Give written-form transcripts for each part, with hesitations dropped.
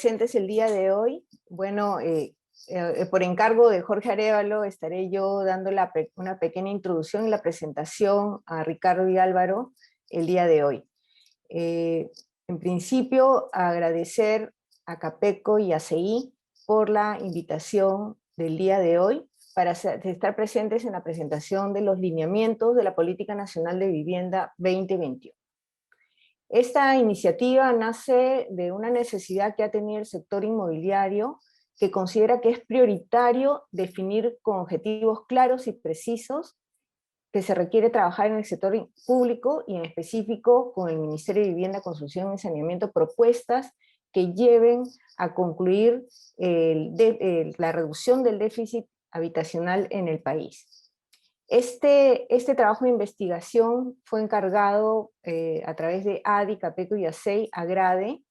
presentes el día de hoy. Bueno, por encargo de Jorge Arévalo estaré yo dando una pequeña introducción y la presentación a Ricardo y Álvaro el día de hoy. En principio, agradecer a Capeco y a CEI por la invitación del día de hoy para estar presentes en la presentación de los lineamientos de la Política Nacional de Vivienda 2021. Esta iniciativa nace de una necesidad que ha tenido el sector inmobiliario, que considera que es prioritario definir con objetivos claros y precisos que se requiere trabajar en el sector público y en específico con el Ministerio de Vivienda, Construcción y Saneamiento propuestas que lleven a concluir la reducción del déficit habitacional en el país. Este trabajo de investigación fue encargado a través de ADI, Capeco y ACEI, a GRADE,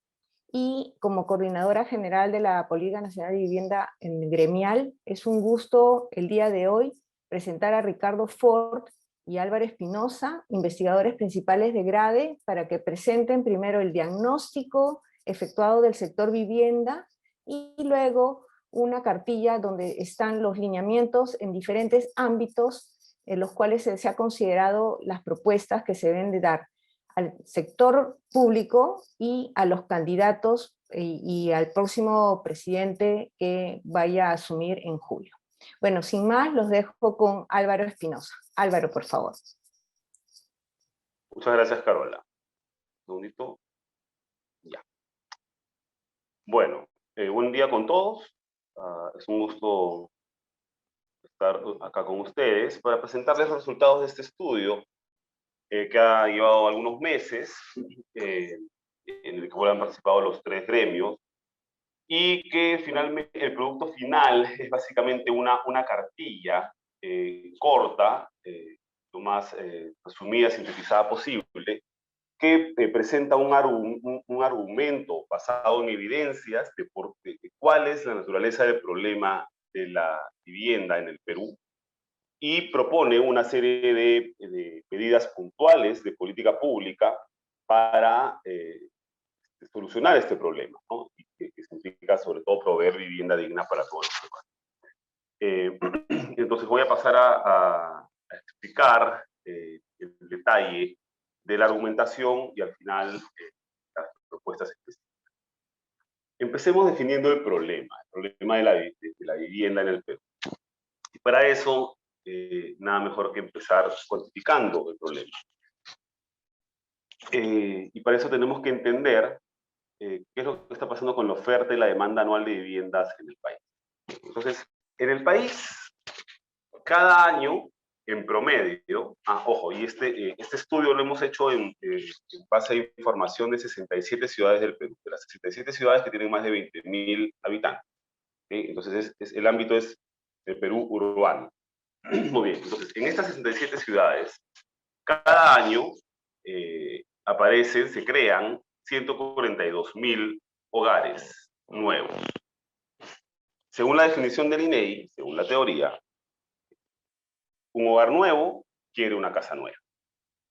y como coordinadora general de la Política Nacional de Vivienda gremial, es un gusto el día de hoy presentar a Ricardo Ford y Álvaro Espinosa, investigadores principales de GRADE, para que presenten primero el diagnóstico efectuado del sector vivienda y luego una cartilla donde están los lineamientos en diferentes ámbitos en los cuales se ha considerado las propuestas que se deben de dar al sector público y a los candidatos y al próximo presidente que vaya a asumir en julio. Bueno, sin más, los dejo con Álvaro Espinosa. Álvaro, por favor. Muchas gracias, Carola. Un segundito. Ya. Bueno, buen día con todos. Es un gusto estar acá con ustedes para presentarles los resultados de este estudio que ha llevado algunos meses, en el que han participado los 3 gremios, y que finalmente el producto final es básicamente una cartilla corta, lo más resumida, sintetizada posible, que presenta un argumento basado en evidencias de cuál es la naturaleza del problema de la vivienda en el Perú, y propone una serie de medidas puntuales de política pública para solucionar este problema, ¿no? Y que significa sobre todo proveer vivienda digna para todos los peruanos. Entonces voy a pasar a explicar el detalle de la argumentación y al final las propuestas específicas. Empecemos definiendo el problema de la vivienda en el Perú. Y para eso, nada mejor que empezar cuantificando el problema. Y para eso tenemos que entender qué es lo que está pasando con la oferta y la demanda anual de viviendas en el país. Entonces, en el país, cada año, en promedio, ojo, y este estudio lo hemos hecho en base a información de 67 ciudades del Perú, de las 67 ciudades que tienen más de 20.000 habitantes. ¿Sí? Entonces, el ámbito es el Perú urbano. Muy bien, entonces, en estas 67 ciudades, cada año se crean 142.000 hogares nuevos. Según la definición del INEI, según la teoría, un hogar nuevo quiere una casa nueva.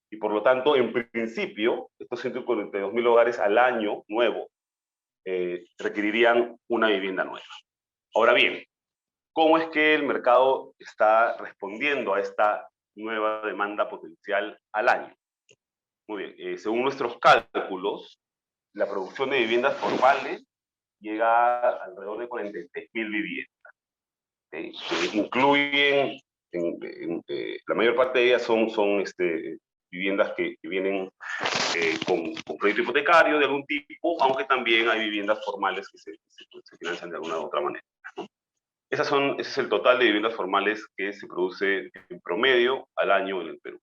Y por lo tanto, en principio, estos 142.000 hogares al año nuevo requerirían una vivienda nueva. Ahora bien, ¿cómo es que el mercado está respondiendo a esta nueva demanda potencial al año? Muy bien, según nuestros cálculos, la producción de viviendas formales llega a alrededor de 43.000 viviendas. Que incluyen, la mayor parte de ellas son viviendas que vienen con crédito hipotecario de algún tipo, aunque también hay viviendas formales que se financian de alguna u otra manera, ¿no? Ese es el total de viviendas formales que se produce en promedio al año en el Perú.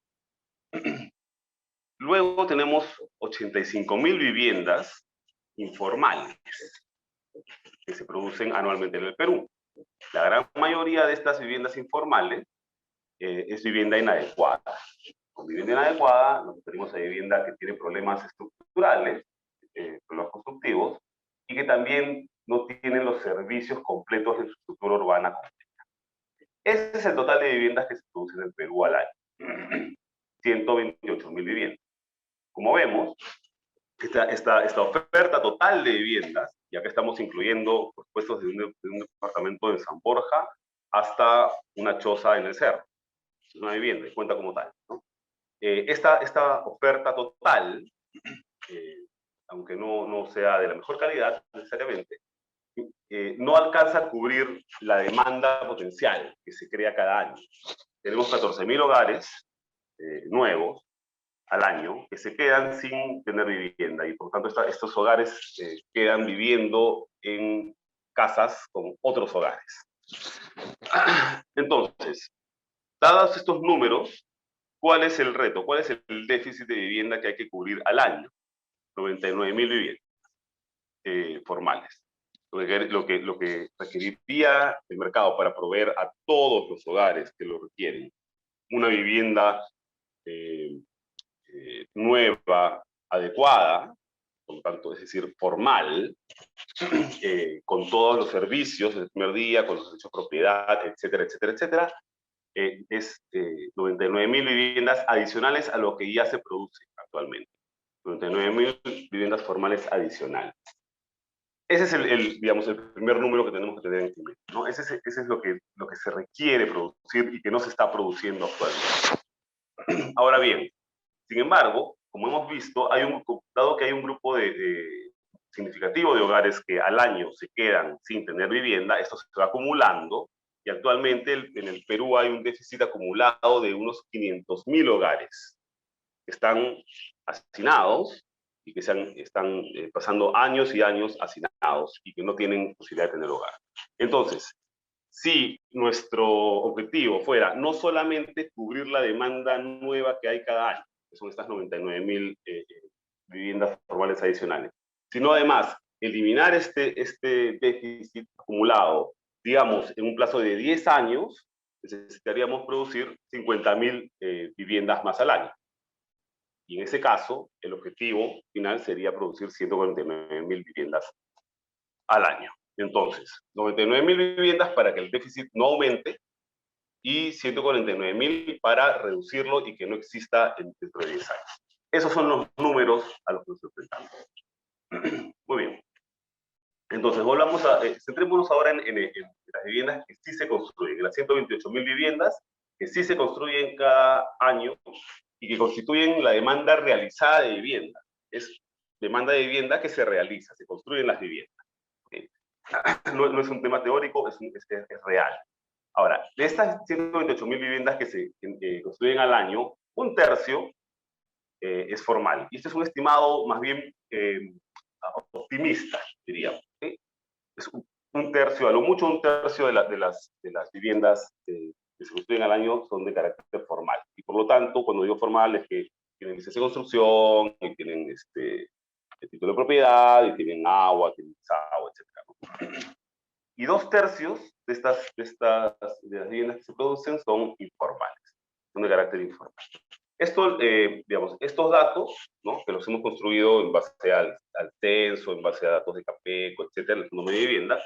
Luego tenemos 85.000 viviendas informales que se producen anualmente en el Perú. La gran mayoría de estas viviendas informales es vivienda inadecuada. Con vivienda inadecuada nos referimos a vivienda que tiene problemas estructurales, problemas constructivos, y que también no tienen los servicios completos de su estructura urbana completa. Ese es el total de viviendas que se producen en el Perú al año. 128.000 viviendas. Como vemos, esta oferta total de viviendas y acá estamos incluyendo los puestos de un departamento en San Borja hasta una choza en el cerro. Es una vivienda y cuenta como tal, ¿no? Esta oferta total, aunque no sea de la mejor calidad necesariamente, no alcanza a cubrir la demanda potencial que se crea cada año. Tenemos 14.000 hogares nuevos al año que se quedan sin tener vivienda y por tanto estos hogares quedan viviendo en casas con otros hogares. Entonces, dados estos números, ¿cuál es el reto? ¿Cuál es el déficit de vivienda que hay que cubrir al año? 99.000 viviendas formales. Lo que requeriría el mercado para proveer a todos los hogares que lo requieren una vivienda nueva, adecuada, por lo tanto, es decir, formal, con todos los servicios del primer día, con los derechos de propiedad, etcétera, etcétera, etcétera, es 99.000 viviendas adicionales a lo que ya se produce actualmente. 99.000 viviendas formales adicionales. Ese es digamos, el primer número que tenemos que tener en cuenta, ¿no? Ese es lo que se requiere producir y que no se está produciendo actualmente. Ahora bien, sin embargo, como hemos visto, dado que hay un grupo significativo de hogares que al año se quedan sin tener vivienda, esto se va acumulando y actualmente en el Perú hay un déficit acumulado de unos 500.000 hogares que están hacinados y que están pasando años y años hacinados y que no tienen posibilidad de tener hogar. Entonces, si nuestro objetivo fuera no solamente cubrir la demanda nueva que hay cada año, que son estas 99.000 viviendas formales adicionales, sino además eliminar este déficit acumulado, digamos, en un plazo de 10 años, necesitaríamos producir 50.000 viviendas más al año. Y en ese caso, el objetivo final sería producir 149.000 viviendas al año. Entonces, 99.000 viviendas para que el déficit no aumente y 149.000 para reducirlo y que no exista dentro de 10 años. Esos son los números a los que nos enfrentamos. Muy bien. Entonces, centrémonos ahora en las viviendas que sí se construyen, en las 128.000 viviendas que sí se construyen cada año y que constituyen la demanda realizada de vivienda. Es demanda de vivienda que se realiza, se construyen las viviendas. ¿Okay? No es un tema teórico, es real. Ahora, de estas 128.000 viviendas que se construyen al año, un tercio es formal. Y este es un estimado más bien optimista, diríamos. ¿Okay? Es un tercio, a lo mucho un tercio de las viviendas que se construyen al año son de carácter formal. Y por lo tanto, cuando digo formal es que tienen licencia de construcción, y tienen el título de propiedad, y tienen agua, tienen agua, etc. Y 2/3 de las viviendas que se producen son informales, son de carácter informal. Digamos, estos datos, ¿no?, que los hemos construido en base al censo, en base a datos de Capeco, etcétera, el Fondo de Vivienda,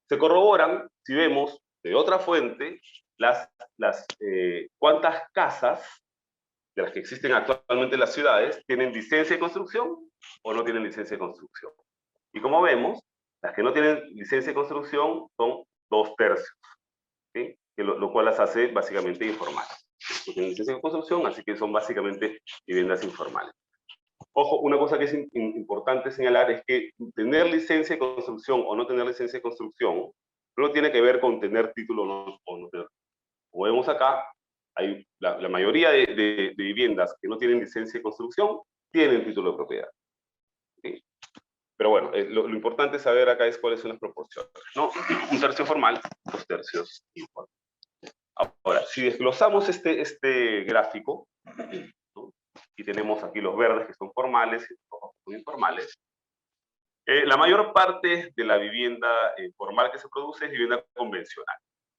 se corroboran si vemos de otra fuente cuántas casas de las que existen actualmente en las ciudades tienen licencia de construcción o no tienen licencia de construcción. Y como vemos, las que no tienen licencia de construcción son 2/3, ¿sí? Lo cual las hace básicamente informales. No tienen licencia de construcción, así que son básicamente viviendas informales. Ojo, una cosa que es importante señalar es que tener licencia de construcción o no tener licencia de construcción no tiene que ver con tener título o no tener. Como vemos acá, hay la mayoría de viviendas que no tienen licencia de construcción tienen título de propiedad. ¿Sí? Pero bueno, lo importante saber acá es cuáles son las proporciones, ¿no? Un tercio formal, 2/3 informal. Ahora, si desglosamos este gráfico, ¿no?, y tenemos aquí los verdes que son formales y los rojos que son informales, la mayor parte de la vivienda formal que se produce es vivienda convencional,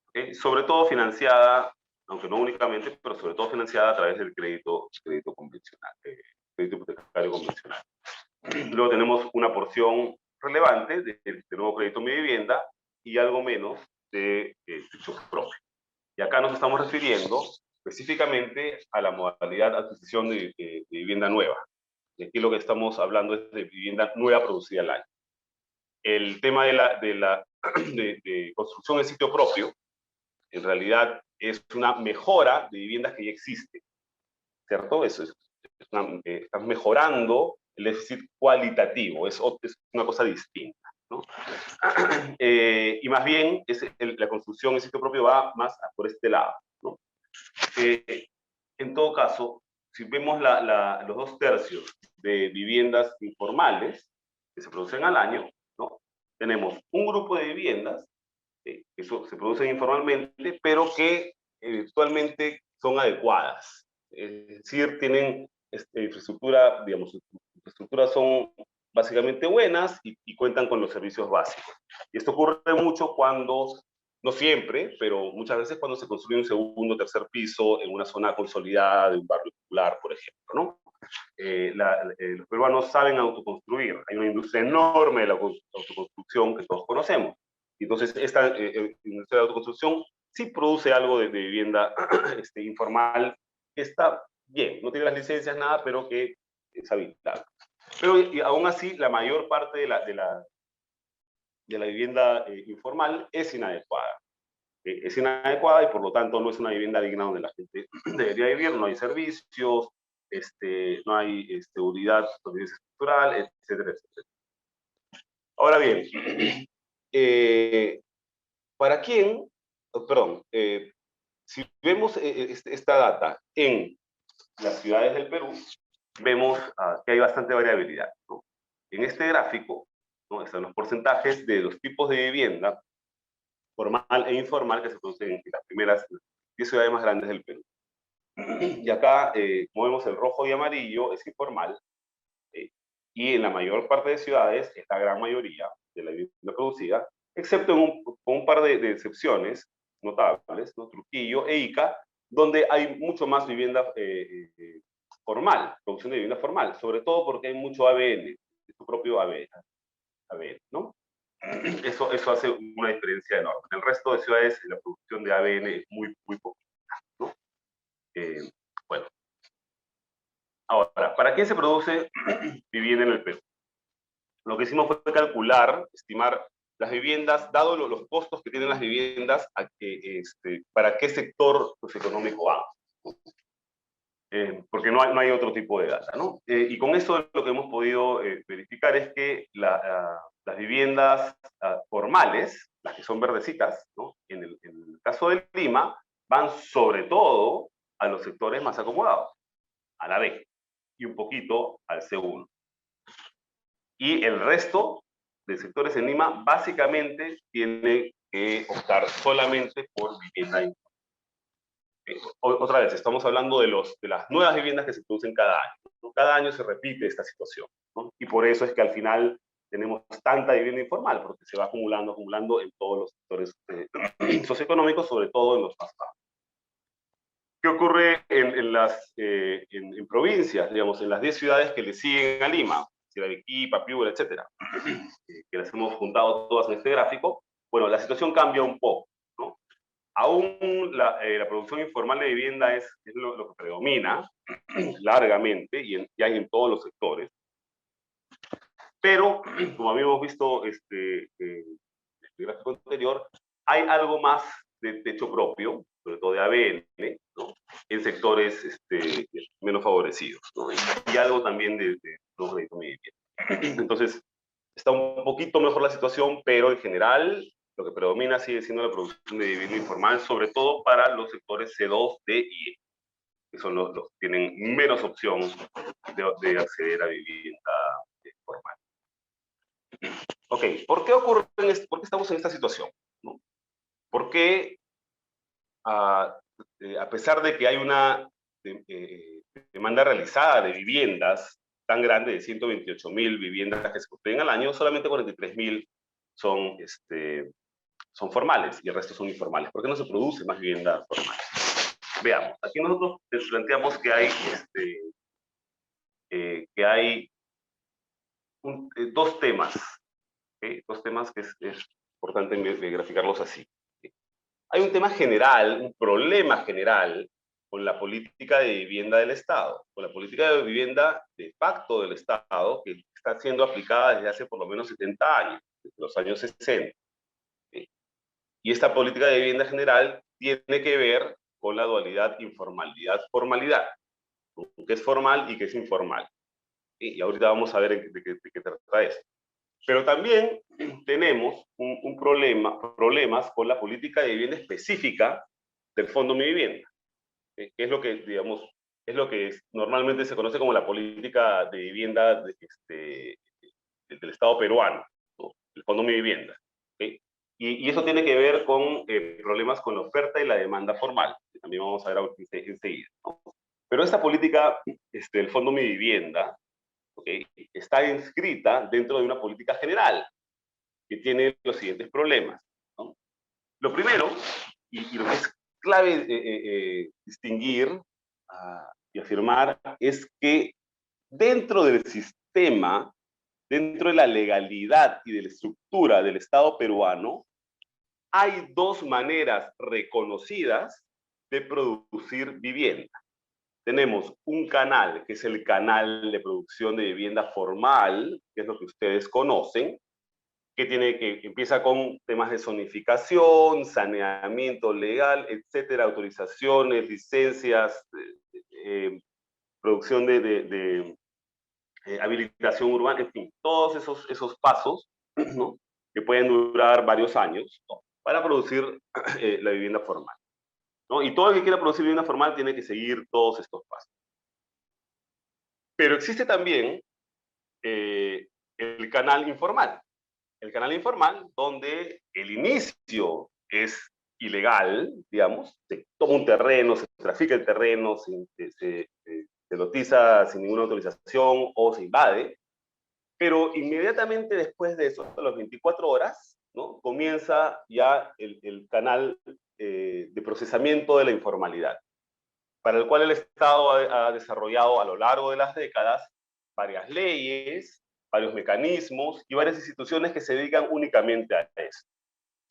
¿okay? Sobre todo financiada, aunque no únicamente, pero sobre todo financiada a través del crédito convencional, crédito hipotecario convencional. Luego tenemos una porción relevante de nuevo crédito mi vivienda y algo menos de techo propio. Y acá nos estamos refiriendo específicamente a la modalidad de adquisición de vivienda nueva. Y aquí lo que estamos hablando es de vivienda nueva producida al año. el tema de construcción en sitio propio, en realidad es una mejora de viviendas que ya existen, ¿cierto? Eso es estás mejorando el déficit cualitativo, es una cosa distinta, ¿no? Y más bien, la construcción en sitio propio va más por este lado, ¿no? En todo caso, si vemos los 2/3 de viviendas informales que se producen al año, ¿no? Tenemos un grupo de viviendas que se producen informalmente, pero que eventualmente son adecuadas. Es decir, tienen infraestructura, digamos, infraestructuras son básicamente buenas y cuentan con los servicios básicos. Y esto ocurre mucho cuando, no siempre, pero muchas veces cuando se construye un segundo o tercer piso en una zona consolidada de un barrio popular, por ejemplo, ¿no? Los peruanos saben autoconstruir. Hay una industria enorme de la autoconstrucción que todos conocemos. Entonces, esta industria de autoconstrucción sí produce algo de vivienda informal que está bien, no tiene las licencias, nada, pero que es habitable. Pero aún así, la mayor parte de la vivienda informal es inadecuada. Es inadecuada y por lo tanto no es una vivienda digna donde la gente debería vivir, no hay servicios, no hay seguridad estructural, etcétera, etcétera. Ahora bien, ¿para quién? Perdón, si vemos esta data en las ciudades del Perú, vemos que hay bastante variabilidad, ¿no? En este gráfico, ¿no?, están los porcentajes de los tipos de vivienda formal e informal que se producen en las primeras 10 ciudades más grandes del Perú. Y acá, como vemos, el rojo y amarillo es informal, y en la mayor parte de ciudades, es la gran mayoría de la vivienda producida, excepto con un par de excepciones notables, ¿no? Trujillo e Ica, donde hay mucho más vivienda formal, producción de vivienda formal, sobre todo porque hay mucho ABN, su propio ABN, ¿no? Eso hace una diferencia enorme. En el resto de ciudades la producción de ABN es muy, muy poquita, ¿no? Bueno. Ahora, ¿para qué se produce vivienda en el Perú? Lo que hicimos fue calcular, estimar las viviendas, dado los costos que tienen las viviendas, para qué sector socioeconómico van. Porque no hay otro tipo de data, ¿no? Y con eso lo que hemos podido verificar es que las viviendas formales, las que son verdecitas, ¿no?, en el caso de Lima, van sobre todo a los sectores más acomodados, a la B, y un poquito al C1. Y el resto de sectores en Lima básicamente tiene que optar solamente por vivienda informal. Otra vez, estamos hablando de las nuevas viviendas que se producen cada año, ¿no? Cada año se repite esta situación, ¿no? Y por eso es que al final tenemos tanta vivienda informal, porque se va acumulando en todos los sectores socioeconómicos, sobre todo en los más bajos. ¿Qué ocurre en provincias, digamos, en las 10 ciudades que le siguen a Lima? Arequipa, Piura, etcétera, que las hemos juntado todas en este gráfico? Bueno, la situación cambia un poco, ¿no? Aún la producción informal de vivienda es lo que predomina largamente y hay en todos los sectores. Pero, como habíamos visto en el gráfico anterior, hay algo más de techo propio, sobre todo de ABN, ¿no?, en sectores menos favorecidos, ¿no? Y algo también de los de vivienda. Entonces, está un poquito mejor la situación, pero en general lo que predomina sigue siendo la producción de vivienda informal, sobre todo para los sectores C2, D y E, que son los que tienen menos opción de acceder a vivienda formal. Ok, ¿por qué estamos en esta situación, ¿no? ¿Por qué, a pesar de que hay una demanda realizada de viviendas tan grande de 128.000 viviendas que se construyen al año, solamente 43.000 son formales y el resto son informales? ¿Por qué no se produce más vivienda formal? Veamos, aquí nosotros planteamos que hay dos temas, ¿okay? Dos temas que es importante graficarlos así. Hay un tema general, un problema general con la política de vivienda del Estado, con la política de vivienda de facto del Estado, que está siendo aplicada desde hace por lo menos 70 años. los años 60. ¿Sí? Y esta política de vivienda general tiene que ver con la dualidad informalidad-formalidad, que es formal y que es informal. ¿Sí? Y ahorita vamos a ver de qué trata eso. Pero también tenemos problemas con la política de vivienda específica del Fondo Mi Vivienda, que es lo que, digamos, es lo que normalmente se conoce como la política de vivienda del Estado peruano, ¿no? El Fondo Mi Vivienda. ¿Sí? Y eso tiene que ver con problemas con la oferta y la demanda formal, que también vamos a ver enseguida, ¿no? Pero esta política del Fondo Mi Vivienda, ¿okay?, está inscrita dentro de una política general que tiene los siguientes problemas, ¿no? Lo primero, y lo que es clave distinguir y afirmar, es que dentro del sistema, dentro de la legalidad y de la estructura del Estado peruano, hay dos maneras reconocidas de producir vivienda. Tenemos un canal, que es el canal de producción de vivienda formal, que es lo que ustedes conocen, que empieza con temas de zonificación, saneamiento legal, etcétera, autorizaciones, licencias, producción de habilitación urbana, en fin, todos esos pasos, ¿no?, que pueden durar varios años, ¿no?, para producir la vivienda formal, ¿no? Y todo el que quiera producir vivienda formal tiene que seguir todos estos pasos. Pero existe también el canal informal. El canal informal, donde el inicio es ilegal, digamos, se toma un terreno, se trafica el terreno, se lotiza sin ninguna autorización o se invade, pero inmediatamente después de eso, a las 24 horas, ¿no?, comienza ya el canal de procesamiento de la informalidad, para el cual el Estado ha desarrollado a lo largo de las décadas varias leyes, varios mecanismos y varias instituciones que se dedican únicamente a eso.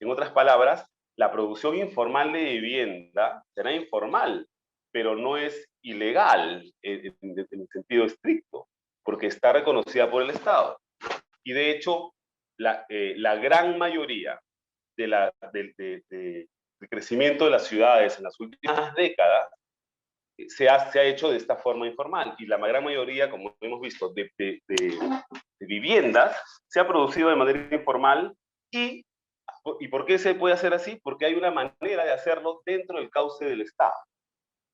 En otras palabras, la producción informal de vivienda será informal, pero no es ilegal en el sentido estricto, porque está reconocida por el Estado. Y de hecho, la gran mayoría del crecimiento de las ciudades en las últimas décadas se ha hecho de esta forma informal, y la gran mayoría, como hemos visto, de viviendas se ha producido de manera informal. ¿Y por qué se puede hacer así? Porque hay una manera de hacerlo dentro del cauce del Estado.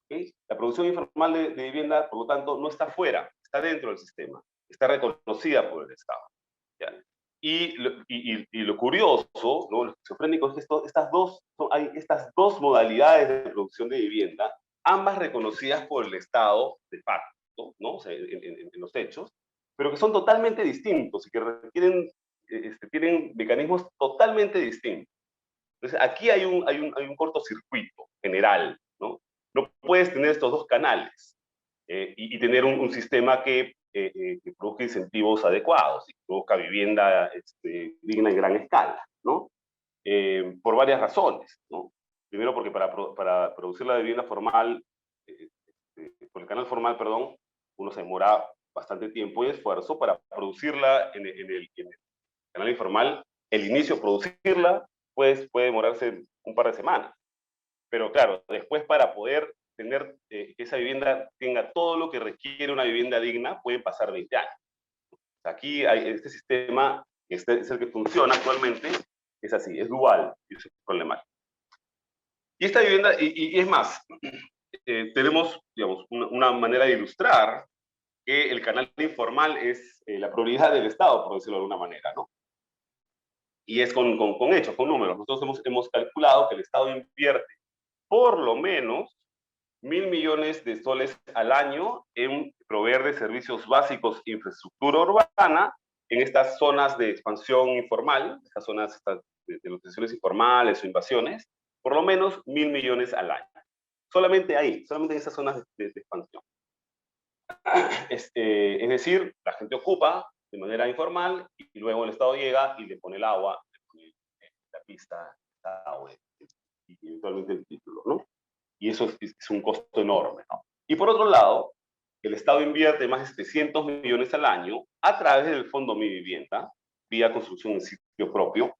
¿Okay? La producción informal de vivienda, por lo tanto, no está fuera, está dentro del sistema, está reconocida por el Estado, ¿ya? Y lo curioso, ¿no?, lo esquizofrénico, es que hay estas dos modalidades de producción de vivienda, ambas reconocidas por el Estado de facto, ¿no?, o sea, en los hechos, pero que son totalmente distintos y que requieren, tienen mecanismos totalmente distintos. Entonces, aquí hay un cortocircuito general, ¿no? No puedes tener estos dos canales y tener un sistema que produzca incentivos adecuados y que produzca vivienda digna en gran escala, ¿no? Por varias razones, ¿no? Primero, porque para producir la vivienda formal, por el canal formal, perdón, uno se demora bastante tiempo y esfuerzo. Para producirla en el canal informal, el inicio, producirla, pues puede demorarse un par de semanas. Pero claro, después, para poder tener que esa vivienda tenga todo lo que requiere una vivienda digna, pueden pasar 20 años. Aquí hay este sistema, es el que funciona actualmente, es así, es dual, y eso es problemático. Y esta vivienda, y es más, tenemos, digamos, una manera de ilustrar que el canal informal es la prioridad del Estado, por decirlo de alguna manera, ¿no? Y es con hechos, con números. Nosotros hemos calculado que el Estado invierte por lo menos 1.000 millones de soles al año en proveer de servicios básicos e infraestructura urbana en estas zonas de expansión informal, estas zonas de locaciones informales o invasiones, por lo menos 1.000 millones al año. Solamente ahí, solamente en esas zonas de expansión. Es decir, la gente ocupa de manera informal y luego el Estado llega y le pone el agua, le pone la pista, y eventualmente el título, ¿no? Y eso es un costo enorme, ¿no? Y por otro lado, el Estado invierte más de 700 millones al año a través del Fondo Mi Vivienda, vía construcción en sitio propio,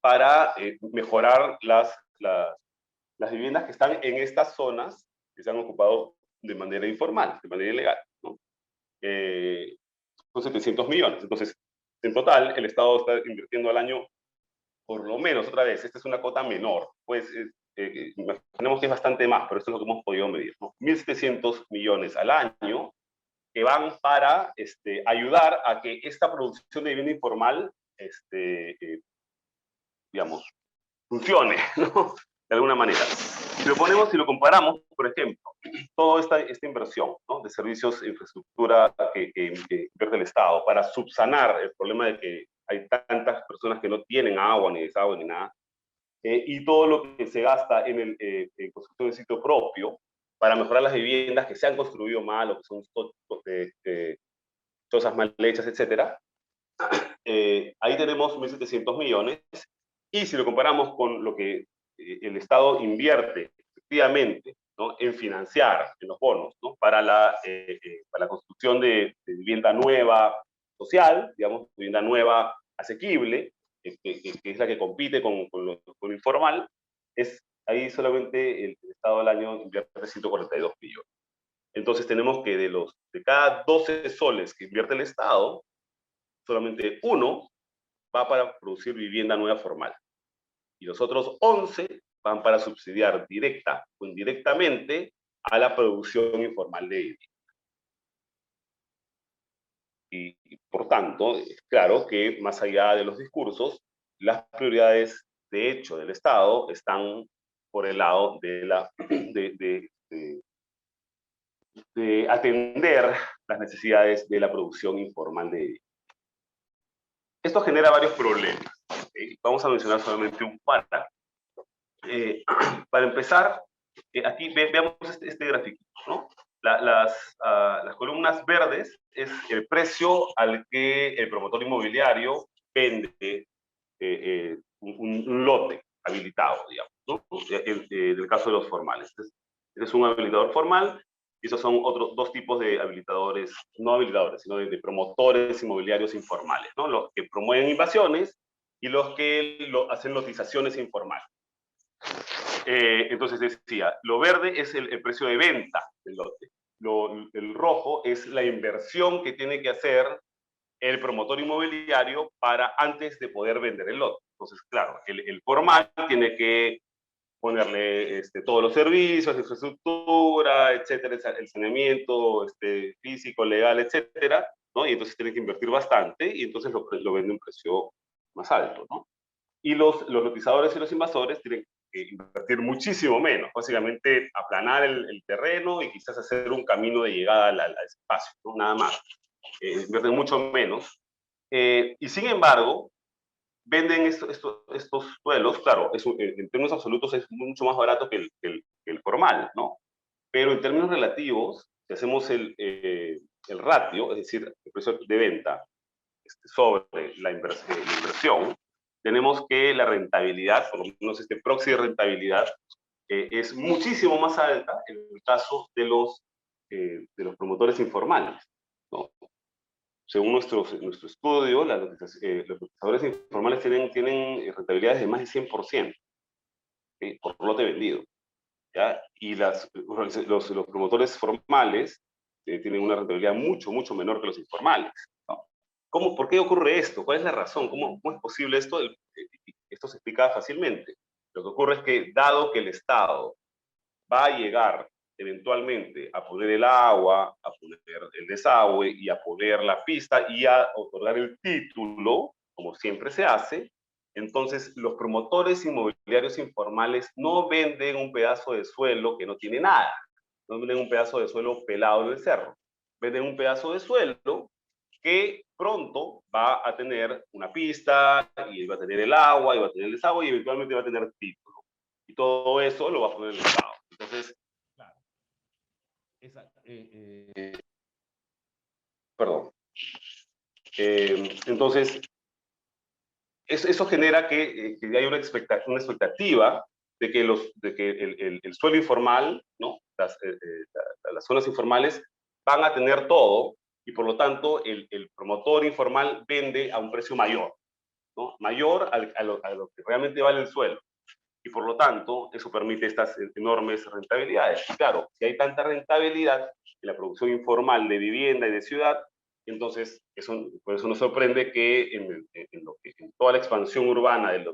para mejorar las viviendas que están en estas zonas que se han ocupado de manera informal, de manera ilegal, ¿no? Son 700 millones. Entonces, en total, el Estado está invirtiendo al año, por lo menos, otra vez, esta es una cuota menor, pues imaginemos que es bastante más, pero esto es lo que hemos podido medir, ¿no? 1.700 millones al año, que van para ayudar a que esta producción de vivienda informal, digamos, funcione, ¿no? De alguna manera. Si lo comparamos, por ejemplo, toda esta inversión, ¿no?, de servicios e infraestructura que invierte el Estado para subsanar el problema de que hay tantas personas que no tienen agua, ni desagüe, ni nada, y todo lo que se gasta en construcción de sitio propio para mejorar las viviendas que se han construido mal o que son cosas mal hechas, etcétera. Ahí tenemos 1.700 millones, y si lo comparamos con lo que el Estado invierte efectivamente, ¿no?, en financiar, en los bonos, ¿no?, para la construcción de vivienda nueva social, digamos, vivienda nueva asequible, que es la que compite con lo informal, ahí solamente el Estado al año invierte 142 millones. Entonces tenemos que de cada 12 soles que invierte el Estado, solamente uno va para producir vivienda nueva formal. Y los otros 11 van para subsidiar directa o indirectamente a la producción informal de vivienda. Y por tanto, es claro que más allá de los discursos, las prioridades de hecho del Estado están por el lado de atender las necesidades de la producción informal de vivienda. Esto genera varios problemas. Vamos a mencionar solamente un par. Para empezar, aquí veamos este gráfico, ¿no? Las columnas verdes es el precio al que el promotor inmobiliario vende un lote habilitado, digamos, ¿no? En el caso de los formales. Este es un habilitador formal, y esos son otros dos tipos de habilitadores, no habilitadores, sino de promotores inmobiliarios informales, ¿no? Los que promueven invasiones y los que hacen lotizaciones informales. Entonces decía, lo verde es el precio de venta del lote. El rojo es la inversión que tiene que hacer el promotor inmobiliario antes de poder vender el lote. Entonces, claro, el formal tiene que ponerle todos los servicios, infraestructura, etcétera, el saneamiento físico, legal, etcétera, ¿no? Y entonces tiene que invertir bastante, y entonces lo vende a un precio más alto, ¿no? Y los lotizadores y los invasores tienen que invertir muchísimo menos, básicamente aplanar el terreno y quizás hacer un camino de llegada al espacio, ¿no? Nada más. Invierten mucho menos. Y sin embargo, venden estos suelos, claro, en términos absolutos es mucho más barato que el formal, ¿no? Pero en términos relativos, si hacemos el ratio, es decir, el precio de venta sobre la inversión, tenemos que la rentabilidad, por lo menos este proxy de rentabilidad, es muchísimo más alta en el caso de los promotores informales, ¿no? Según nuestro estudio, los lotizadores informales tienen rentabilidades de más de 100%, por lote vendido, ¿ya? Y los promotores formales tienen una rentabilidad mucho, mucho menor que los informales, ¿no? ¿Por qué ocurre esto? ¿Cuál es la razón? ¿Cómo es posible esto? Esto se explica fácilmente. Lo que ocurre es que, dado que el Estado va a llegar eventualmente a poner el agua, a poner el desagüe y a poner la pista y a otorgar el título, como siempre se hace, entonces los promotores inmobiliarios informales no venden un pedazo de suelo que no tiene nada, no venden un pedazo de suelo pelado en el cerro, venden un pedazo de suelo que pronto va a tener una pista, y va a tener el agua, y va a tener el desagüe, y eventualmente va a tener título. Y todo eso lo va a poner el Estado. Entonces, claro, perdón. Entonces, eso genera que hay una expectativa de que el suelo informal, ¿no?, las zonas informales van a tener todo, y por lo tanto el promotor informal vende a un precio mayor, ¿no? Mayor a lo que realmente vale el suelo. Y por lo tanto, eso permite estas enormes rentabilidades. Y claro, si hay tanta rentabilidad en la producción informal de vivienda y de ciudad, entonces por eso nos sorprende que en toda la expansión urbana del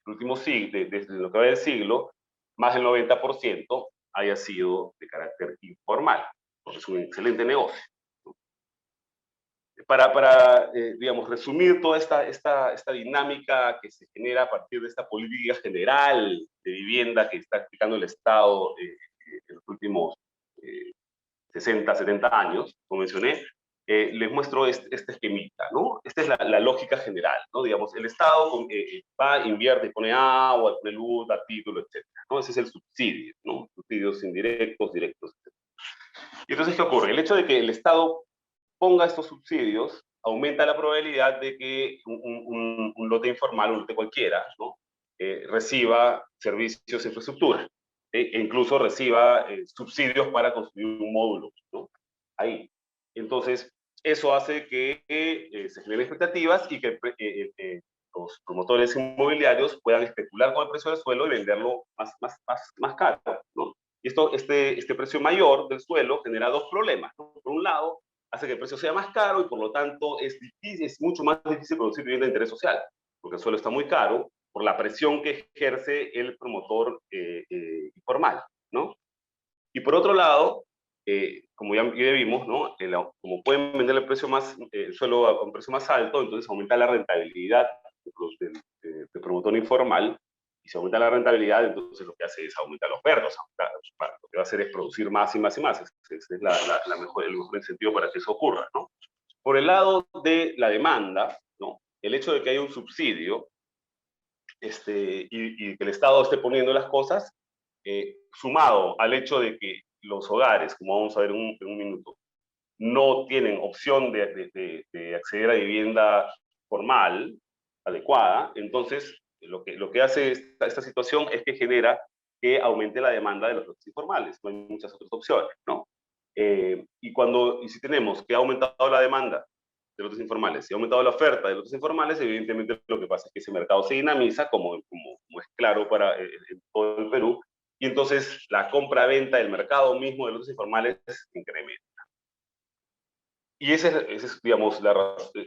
último siglo, desde lo que va del siglo, más del 90% haya sido de carácter informal, porque es un excelente negocio. Digamos, resumir toda esta dinámica que se genera a partir de esta política general de vivienda que está aplicando el Estado en los últimos 60, 70 años, como mencioné, les muestro este esquemita, ¿no? Esta es la lógica general, ¿no? Digamos, el Estado va, invierte, pone agua, pone luz, da título, etc., ¿no? Ese es el subsidio, ¿no? Subsidios indirectos, directos, etc. Y entonces, ¿qué ocurre? El hecho de que el Estado ponga estos subsidios aumenta la probabilidad de que un lote informal, un lote cualquiera, ¿no? Reciba servicios de infraestructura, e incluso reciba subsidios para construir un módulo, ¿no? Ahí. Entonces, eso hace que se generen expectativas y que los promotores inmobiliarios puedan especular con el precio del suelo y venderlo más caro, ¿no? Y este precio mayor del suelo genera dos problemas, ¿no? Por un lado, hace que el precio sea más caro y por lo tanto es mucho más difícil producir vivienda de interés social, porque el suelo está muy caro por la presión que ejerce el promotor informal, ¿no? Y por otro lado, como ya vimos, ¿no? Como pueden vender el suelo a un precio más alto, entonces aumenta la rentabilidad del promotor informal, y si aumenta la rentabilidad, entonces lo que hace es aumentar los ofertas, lo que va a hacer es producir más y más y más. Ese es el mejor incentivo para que eso ocurra, ¿no? Por el lado de la demanda, ¿no? El hecho de que haya un subsidio y que el Estado esté poniendo las cosas, sumado al hecho de que los hogares, como vamos a ver en un minuto, no tienen opción de acceder a vivienda formal, adecuada, entonces lo que hace esta situación es que genera que aumente la demanda de los lotes informales. No hay muchas otras opciones, ¿no? Y si tenemos que ha aumentado la demanda de lotes informales y ha aumentado la oferta de lotes informales, evidentemente lo que pasa es que ese mercado se dinamiza, como es claro en todo el Perú, y entonces la compra-venta del mercado mismo de lotes informales incrementa. Y esa es digamos,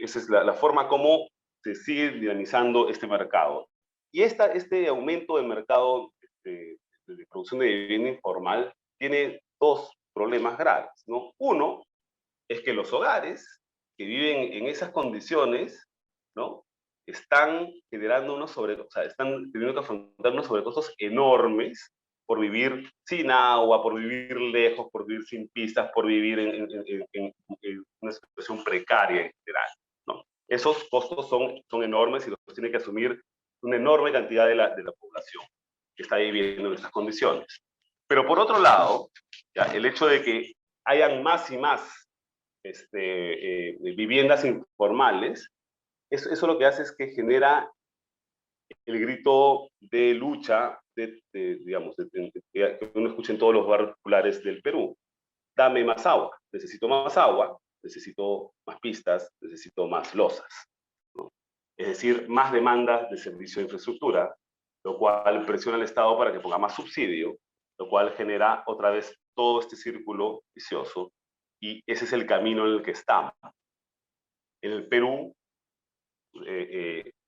esa es la forma como se sigue dinamizando este mercado. Y este aumento del mercado de producción de vivienda informal tiene dos problemas graves, ¿no? Uno es que los hogares que viven en esas condiciones, ¿no? Están generando están teniendo que afrontar unos sobrecostos enormes por vivir sin agua, por vivir lejos, por vivir sin pistas, por vivir en una situación precaria en general, ¿no? Esos costos son enormes y los tiene que asumir una enorme cantidad de la población que está viviendo en estas condiciones. Pero por otro lado, ¿ya? El hecho de que hayan más y más viviendas informales, eso lo que hace es que genera el grito de lucha digamos, que uno escucha en todos los barrios populares del Perú. Dame más agua, necesito más pistas, necesito más losas, ¿no? Es decir, más demandas de servicio de infraestructura, lo cual presiona al Estado para que ponga más subsidio, lo cual genera otra vez todo este círculo vicioso, y ese es el camino en el que estamos. En el Perú,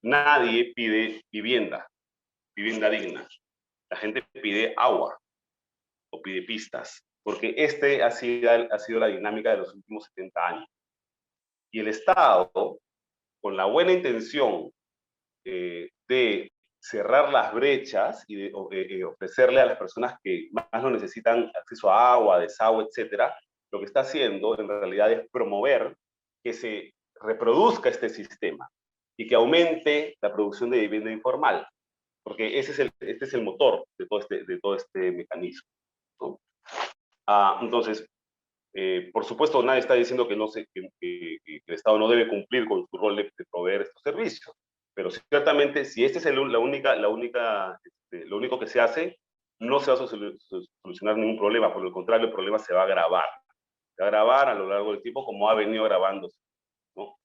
nadie pide vivienda digna. La gente pide agua o pide pistas, porque ha sido la dinámica de los últimos 70 años. Y el Estado, con la buena intención de cerrar las brechas y de ofrecerle a las personas que más lo necesitan acceso a agua, desagüe, etcétera, lo que está haciendo en realidad es promover que se reproduzca este sistema y que aumente la producción de vivienda informal, porque este es el motor de todo este mecanismo, ¿no? Entonces, por supuesto, nadie está diciendo que el Estado no debe cumplir con su rol de proveer estos servicios, pero ciertamente, si este es lo único que se hace, no se va a solucionar ningún problema, por el contrario, el problema se va a agravar. va a agravar a lo largo del tiempo como ha venido agravando, ¿no?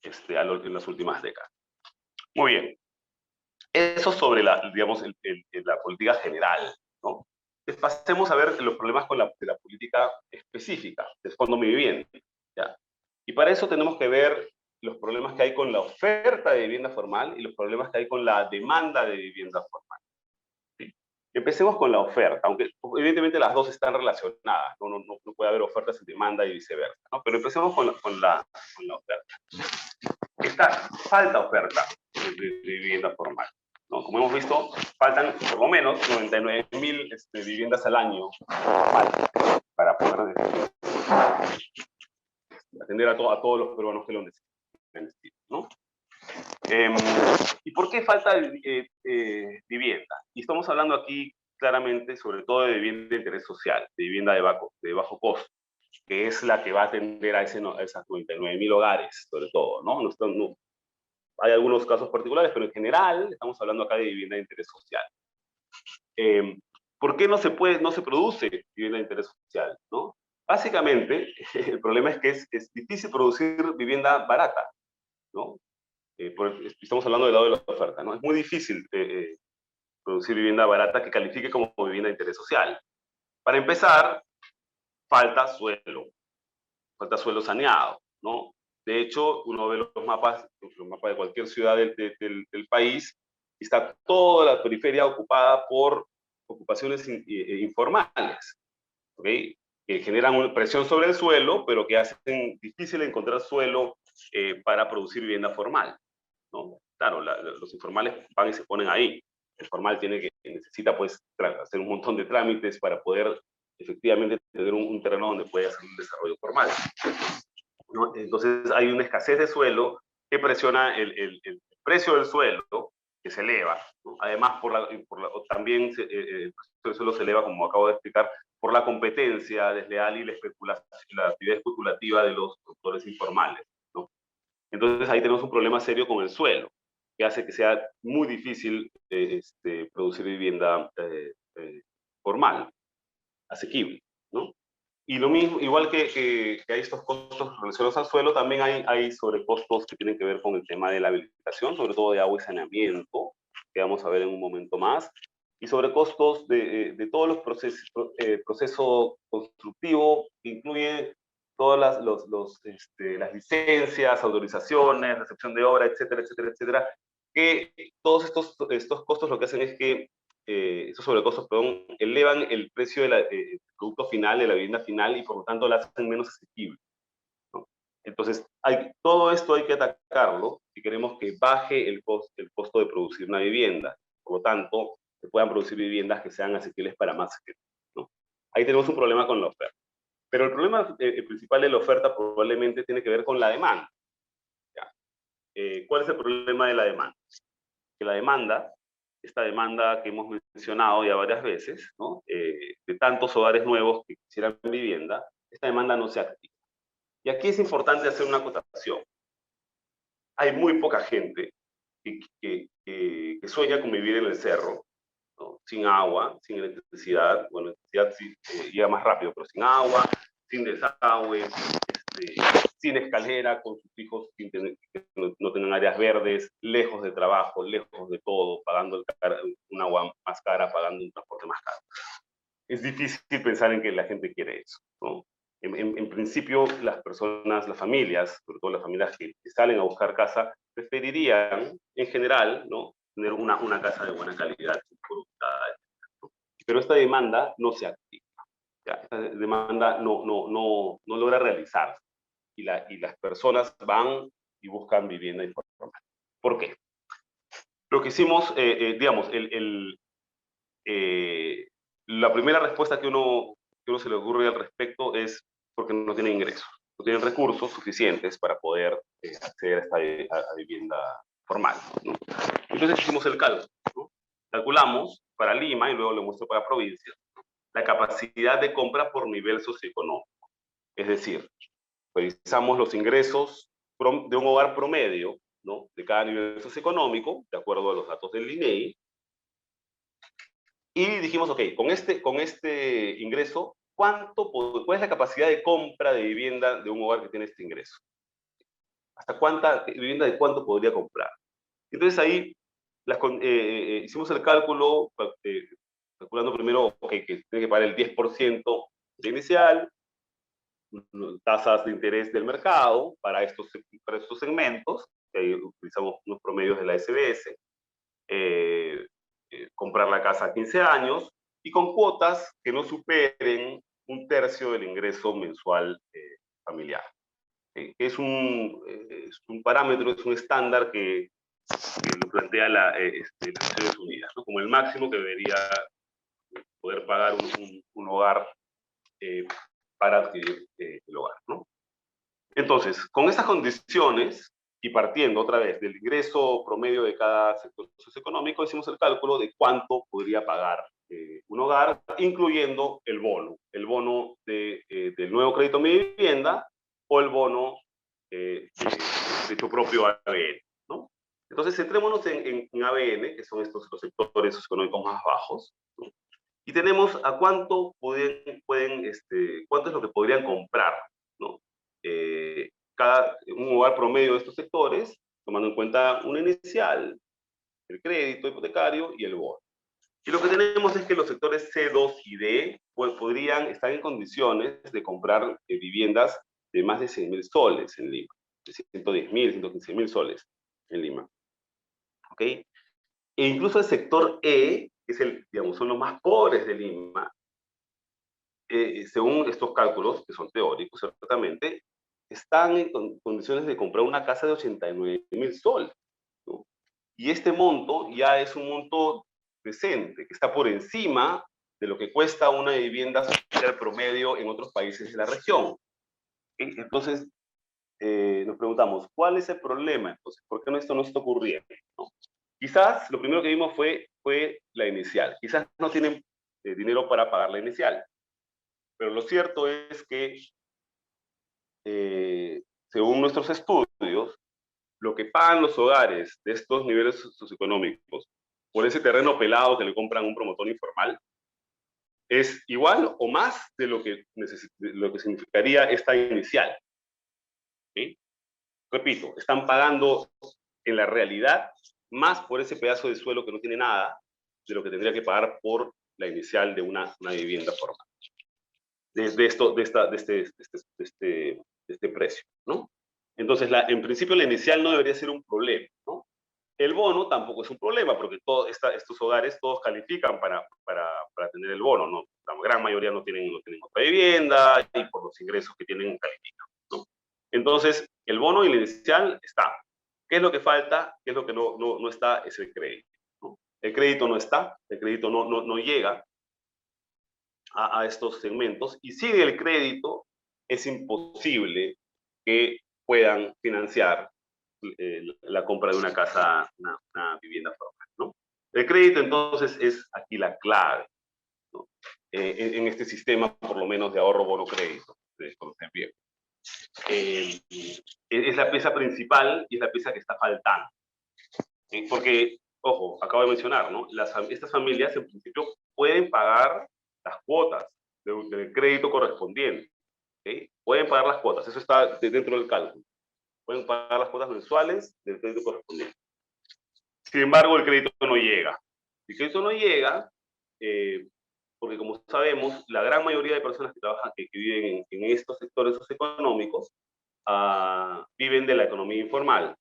En las últimas décadas. Muy bien. Eso sobre digamos, la política general, ¿no? Pasemos a ver los problemas con la política específica, del Fondo Mi Vivienda, ¿ya? Y para eso tenemos que ver los problemas que hay con la oferta de vivienda formal y los problemas que hay con la demanda de vivienda formal. ¿Sí? Empecemos con la oferta, aunque evidentemente las dos están relacionadas, no puede haber ofertas sin demanda y viceversa, ¿no? Pero empecemos con la oferta. Falta oferta de vivienda formal, ¿no? Como hemos visto, faltan por lo menos 99.000 viviendas al año para poder atender a todos los peruanos que lo necesitan, ¿no? ¿Y por qué falta vivienda? Y estamos hablando aquí claramente sobre todo de vivienda de interés social, de vivienda de bajo costo, que es la que va a atender a esas 99.000 hogares, sobre todo, ¿no? Hay algunos casos particulares, pero en general estamos hablando acá de vivienda de interés social. ¿Por qué no se produce vivienda de interés social, ¿no? Básicamente, el problema es que es difícil producir vivienda barata, ¿no? Estamos hablando del lado de la oferta, ¿no? Es muy difícil producir vivienda barata que califique como vivienda de interés social. Para empezar, falta suelo saneado, ¿no? De hecho, uno ve los mapas de cualquier ciudad del país, y está toda la periferia ocupada por ocupaciones informales, ¿ok? Que generan una presión sobre el suelo, pero que hacen difícil encontrar suelo para producir vivienda formal, ¿no? Claro, los informales van y se ponen ahí. El formal necesita pues hacer un montón de trámites para poder efectivamente tener un terreno donde pueda hacer un desarrollo formal, ¿no? Entonces hay una escasez de suelo que presiona el precio del suelo, que se eleva, ¿no? Además, también el precio del suelo se eleva, como acabo de explicar, por la competencia desleal y la actividad especulativa de los productores informales, ¿no? Entonces ahí tenemos un problema serio con el suelo, que hace que sea muy difícil producir vivienda formal, asequible, ¿no? Y lo mismo, igual que hay estos costos relacionados al suelo, también hay sobrecostos que tienen que ver con el tema de la habilitación, sobre todo de agua y saneamiento, que vamos a ver en un momento más, y sobrecostos de todos los proceso constructivo, que incluye todas las licencias, autorizaciones, recepción de obra, etcétera, etcétera, etcétera, que todos estos costos lo que hacen es que esos sobrecostos, perdón, elevan el precio del producto final, de la vivienda final, y por lo tanto la hacen menos asequible, ¿no? Entonces, todo esto hay que atacarlo si queremos que baje el costo de producir una vivienda. Por lo tanto, se puedan producir viviendas que sean asequibles para más gente, ¿no? Ahí tenemos un problema con la oferta. Pero el problema principal de la oferta probablemente tiene que ver con la demanda, ¿ya? ¿Cuál es el problema de la demanda? Que la demanda, esta demanda que hemos mencionado ya varias veces, ¿no? De tantos hogares nuevos que quisieran vivienda, esta demanda no se activa. Y aquí es importante hacer una acotación. Hay muy poca gente que sueña con vivir en el cerro, ¿no? Sin agua, sin electricidad. Bueno, electricidad sí llega más rápido, pero sin agua, sin desagüe, sin escalera, con sus hijos que no tengan áreas verdes, lejos de trabajo, lejos de todo, pagando un agua más cara, pagando un transporte más caro. Es difícil pensar en que la gente quiere eso, ¿no? En principio, las personas, las familias, sobre todo las familias que salen a buscar casa, preferirían, en general, ¿no?, tener una casa de buena calidad, ¿no? Pero esta demanda no se activa, ¿ya? Esta demanda no logra realizarse, y las personas van y buscan vivienda informal. ¿Por qué? Lo que hicimos, digamos, la primera respuesta que uno se le ocurre al respecto es porque no tienen ingresos, no tienen recursos suficientes para poder acceder a vivienda formal, ¿no? Entonces hicimos el cálculo, ¿no? Calculamos para Lima, y luego lo muestro para provincias, la capacidad de compra por nivel socioeconómico. Es decir, revisamos los ingresos de un hogar promedio, ¿no?, de cada nivel socioeconómico, de acuerdo a los datos del INEI, y dijimos, ok, con este ingreso ¿cuál es la capacidad de compra de vivienda de un hogar que tiene este ingreso? ¿Hasta cuánta vivienda de cuánto podría comprar? Entonces ahí hicimos el cálculo, calculando primero que tiene que pagar el 10% de inicial, tasas de interés del mercado para estos segmentos, que ahí utilizamos unos promedios de la SBS, comprar la casa a 15 años, y con cuotas que no superen un tercio del ingreso mensual familiar. Es un parámetro, es un estándar que lo plantea las Naciones Unidas, ¿no? Como el máximo que debería poder pagar un hogar para adquirir el hogar, ¿no? Entonces, con estas condiciones, y partiendo otra vez del ingreso promedio de cada sector socioeconómico, hicimos el cálculo de cuánto podría pagar un hogar, incluyendo el bono del nuevo crédito a mi vivienda o el bono de tu propio ABN, ¿no? Entonces, centrémonos en ABN, que son los sectores socioeconómicos más bajos, ¿no? Y tenemos a cuánto cuánto es lo que podrían comprar, ¿no? Un hogar promedio de estos sectores, tomando en cuenta una inicial, el crédito hipotecario y el bono. Y lo que tenemos es que los sectores C, 2 y D podrían estar en condiciones de comprar viviendas de más de 100.000 soles en Lima, de 110.000, 115.000 soles en Lima. ¿Ok? E incluso el sector E, que es digamos, son los más pobres de Lima, según estos cálculos, que son teóricos, ciertamente, están en condiciones de comprar una casa de 89.000 soles, ¿no? Y este monto ya es un monto decente, que está por encima de lo que cuesta una vivienda social promedio en otros países de la región. Entonces, nos preguntamos, ¿cuál es el problema? Entonces, ¿por qué esto no está ocurriendo, ¿no? Quizás lo primero que vimos fue la inicial. Quizás no tienen dinero para pagar la inicial. Pero lo cierto es que, según nuestros estudios, lo que pagan los hogares de estos niveles socioeconómicos por ese terreno pelado que le compran a un promotor informal es igual o más de lo que significaría esta inicial. ¿Sí? Repito, están pagando en la realidad más por ese pedazo de suelo que no tiene nada de lo que tendría que pagar por la inicial de una vivienda formal. De este precio, ¿no? Entonces, en principio, la inicial no debería ser un problema, ¿no? El bono tampoco es un problema, porque estos hogares todos califican para tener el bono, ¿no? La gran mayoría no tienen otra vivienda y por los ingresos que tienen califican, ¿no? Entonces, el bono y la inicial está. ¿Qué es lo que falta? ¿Qué es lo que no está? Es el crédito, ¿no? El crédito no está, el crédito no llega a estos segmentos, y sin el crédito es imposible que puedan financiar la compra de una casa, una vivienda formal, ¿no? El crédito entonces es aquí la clave, ¿no? En este sistema, por lo menos, de ahorro bono crédito, ustedes conocen bien. Es la pieza principal y es la pieza que está faltando. Porque, ojo, acabo de mencionar, ¿no? Estas familias en principio pueden pagar las cuotas del crédito correspondiente. ¿Okay? Pueden pagar las cuotas, eso está dentro del cálculo. Pueden pagar las cuotas mensuales del crédito correspondiente. Sin embargo, el crédito no llega. El crédito no llega porque, como sabemos, la gran mayoría de personas que trabajan, que viven en estos sectores socioeconómicos, viven de la economía informal.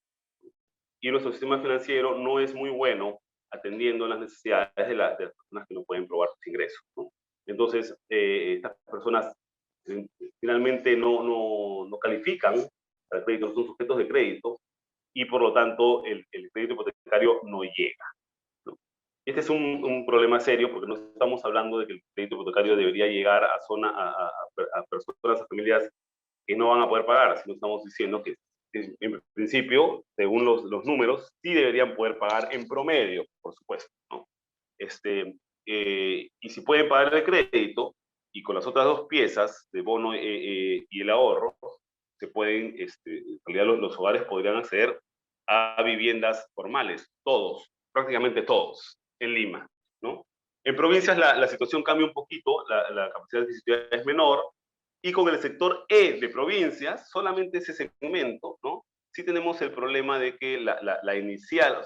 Y nuestro sistema financiero no es muy bueno atendiendo las necesidades de las personas que no pueden probar sus ingresos, ¿no? Entonces, estas personas finalmente no califican para el crédito, no son sujetos de crédito, y por lo tanto el crédito hipotecario no llega, ¿no? Este es un problema serio, porque no estamos hablando de que el crédito hipotecario debería llegar a personas, a familias que no van a poder pagar, sino estamos diciendo que en principio, según los números, sí deberían poder pagar en promedio, por supuesto, ¿no? Y si pueden pagar el crédito, y con las otras dos piezas, de bono y el ahorro, se pueden, en realidad los hogares podrían acceder a viviendas formales, todos, prácticamente todos, en Lima, ¿no? En provincias la situación cambia un poquito, la capacidad adquisitiva es menor, y con el sector E de provincias, solamente ese segmento, ¿no? Sí tenemos el problema de que la inicial,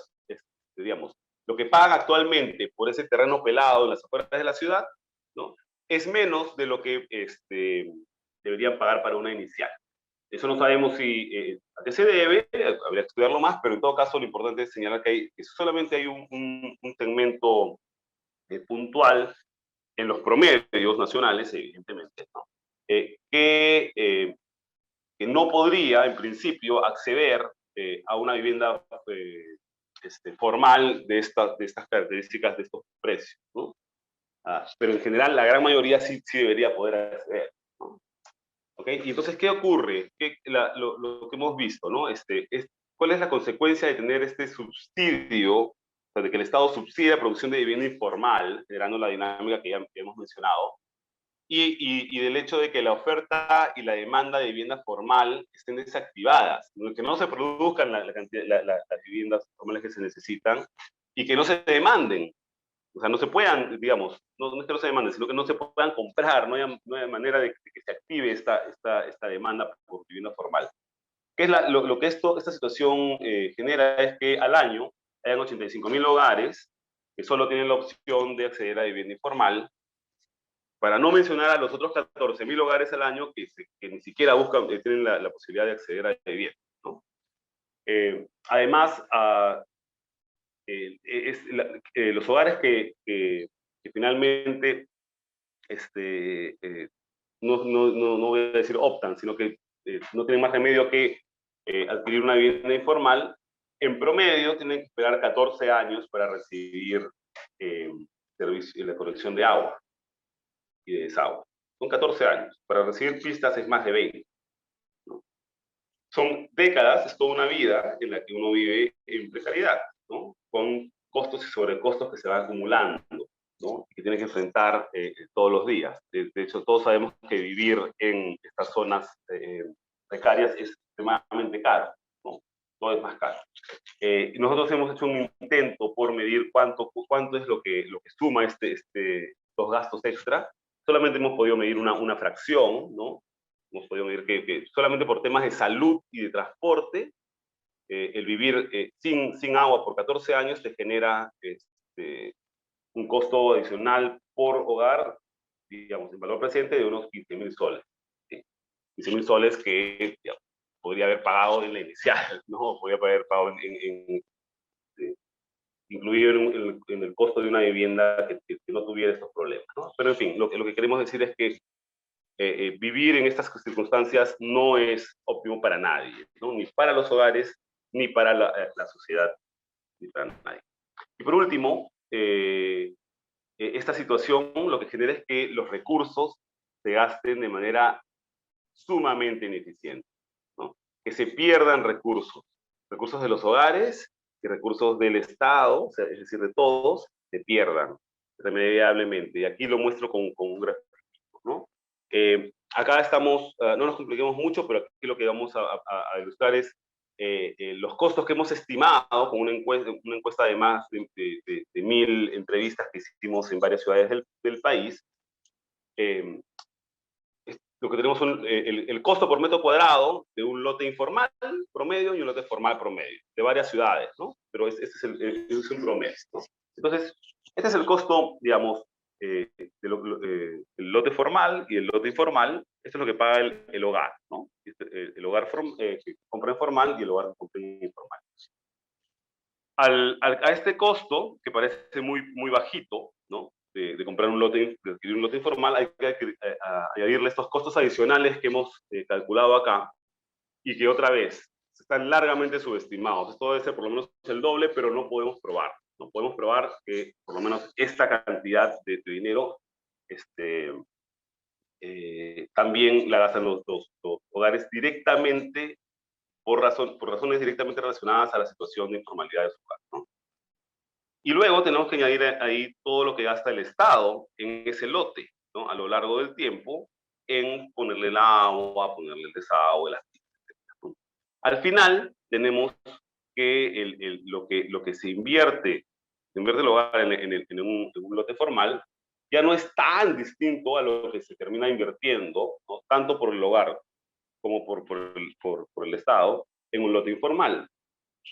digamos, lo que pagan actualmente por ese terreno pelado en las afueras de la ciudad, ¿no? Es menos de lo que deberían pagar para una inicial. Eso no sabemos si a qué se debe, habría que estudiarlo más, pero en todo caso lo importante es señalar que solamente hay un segmento puntual en los promedios nacionales, evidentemente, ¿no? Que no podría, en principio, acceder a una vivienda formal de estas características, de estos precios, ¿no? Pero en general, la gran mayoría sí debería poder acceder, ¿no? ¿Okay? Y entonces, ¿qué ocurre? Lo que hemos visto, ¿no? ¿Cuál es la consecuencia de tener este subsidio, o sea, de que el Estado subsidia la producción de vivienda informal, generando la dinámica que ya hemos mencionado, y del hecho de que la oferta y la demanda de vivienda formal estén desactivadas, que no se produzcan las viviendas formales que se necesitan y que no se demanden? O sea, no se puedan, digamos, no es que no se demanden, sino que no se puedan comprar, no hay manera de que se active esta demanda por vivienda formal. ¿Qué es lo que esta situación genera? Es que al año hayan 85.000 hogares que solo tienen la opción de acceder a vivienda informal, para no mencionar a los otros 14.000 hogares al año que ni siquiera tienen la posibilidad de acceder a vivienda, ¿no? Además, los hogares que finalmente, no voy a decir optan, sino que no tienen más remedio que adquirir una vivienda informal, en promedio tienen que esperar 14 años para recibir la conexión de agua y de desagüe. Son 14 años. Para recibir pistas es más de 20. ¿No? Son décadas, es toda una vida en la que uno vive en precariedad, ¿no? Con costos y sobrecostos que se van acumulando, ¿no? Y que tiene que enfrentar todos los días. De hecho, todos sabemos que vivir en estas zonas precarias es extremadamente caro, ¿no? Todo es más caro. Y nosotros hemos hecho un intento por medir cuánto es lo que suma estos gastos extra. Solamente hemos podido medir una fracción, ¿no? Hemos podido medir que solamente por temas de salud y de transporte, el vivir sin agua por 14 años te genera un costo adicional por hogar, digamos, en valor presente de unos 15.000 soles. ¿Sí? 15.000 soles que, digamos, podría haber pagado en la inicial, ¿no? Podría haber pagado incluido en el costo de una vivienda que no tuviera estos problemas, ¿no? Pero en fin, lo que queremos decir es que vivir en estas circunstancias no es óptimo para nadie, ¿no? Ni para los hogares, ni para la sociedad, ni para nadie. Y por último, esta situación lo que genera es que los recursos se gasten de manera sumamente ineficiente, ¿no? Que se pierdan recursos de los hogares y recursos del Estado, o sea, es decir, de todos, se pierdan irremediablemente. Y aquí lo muestro con un gráfico, ¿no? Acá estamos, no nos compliquemos mucho, pero aquí lo que vamos a ilustrar es los costos que hemos estimado con una encuesta de más de 1.000 entrevistas que hicimos en varias ciudades del país. Lo que tenemos son el costo por metro cuadrado de un lote informal promedio y un lote formal promedio, de varias ciudades, ¿no? Pero este es un promedio, ¿no? Entonces, este es el costo, digamos, el lote formal y el lote informal. Esto es lo que paga el hogar, ¿no? El hogar que compra informal y el hogar que compra informal. A este costo, que parece muy, muy bajito, ¿no? De comprar un lote, de adquirir un lote informal, hay que añadirle estos costos adicionales que hemos calculado acá y que otra vez están largamente subestimados. Esto debe ser por lo menos el doble, pero no podemos probar. No podemos probar que por lo menos esta cantidad de dinero también la gastan los hogares directamente por razones directamente relacionadas a la situación de informalidad de su hogar, ¿no? Y luego tenemos que añadir ahí todo lo que gasta el Estado en ese lote, ¿no? A lo largo del tiempo, en ponerle el agua, ponerle el desagüe, las pistas, ¿no? Al final, tenemos que lo que se invierte invierte el hogar en un lote formal, ya no es tan distinto a lo que se termina invirtiendo, ¿no? Tanto por el hogar como por el Estado, en un lote informal.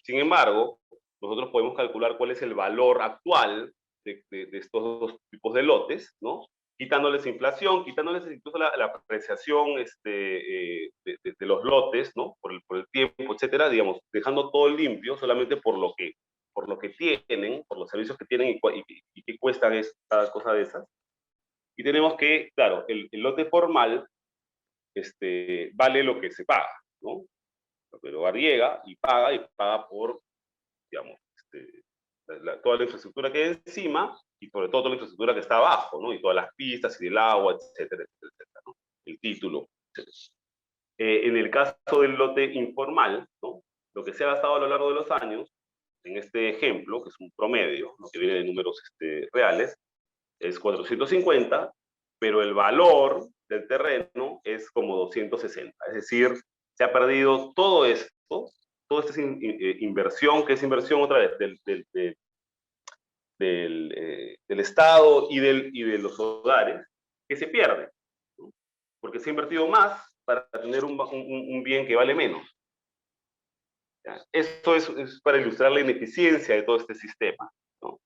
Sin embargo, nosotros podemos calcular cuál es el valor actual de estos dos tipos de lotes, ¿no? Quitándoles inflación, quitándoles incluso la apreciación de los lotes, ¿no? Por el tiempo, etcétera, digamos, dejando todo limpio solamente por lo que tienen, por los servicios que tienen y qué cuestan cada cosa de esas. Y tenemos que, claro, el lote formal vale lo que se paga, ¿no? El hogar llega y paga por, digamos, toda la infraestructura que hay encima y sobre todo toda la infraestructura que está abajo, ¿no? Y todas las pistas y el agua, etcétera, etcétera, etcétera, ¿no? El título, etcétera. En el caso del lote informal, ¿no? Lo que se ha gastado a lo largo de los años, en este ejemplo, que es un promedio, ¿no? Que viene de números reales, es 450, pero el valor del terreno es como 260. Es decir, se ha perdido todo esto, toda esta inversión, que es inversión otra vez del Estado y de los hogares, que se pierde, ¿no? Porque se ha invertido más para tener un bien que vale menos. ¿Ya? Esto es para ilustrar la ineficiencia de todo este sistema, ¿no?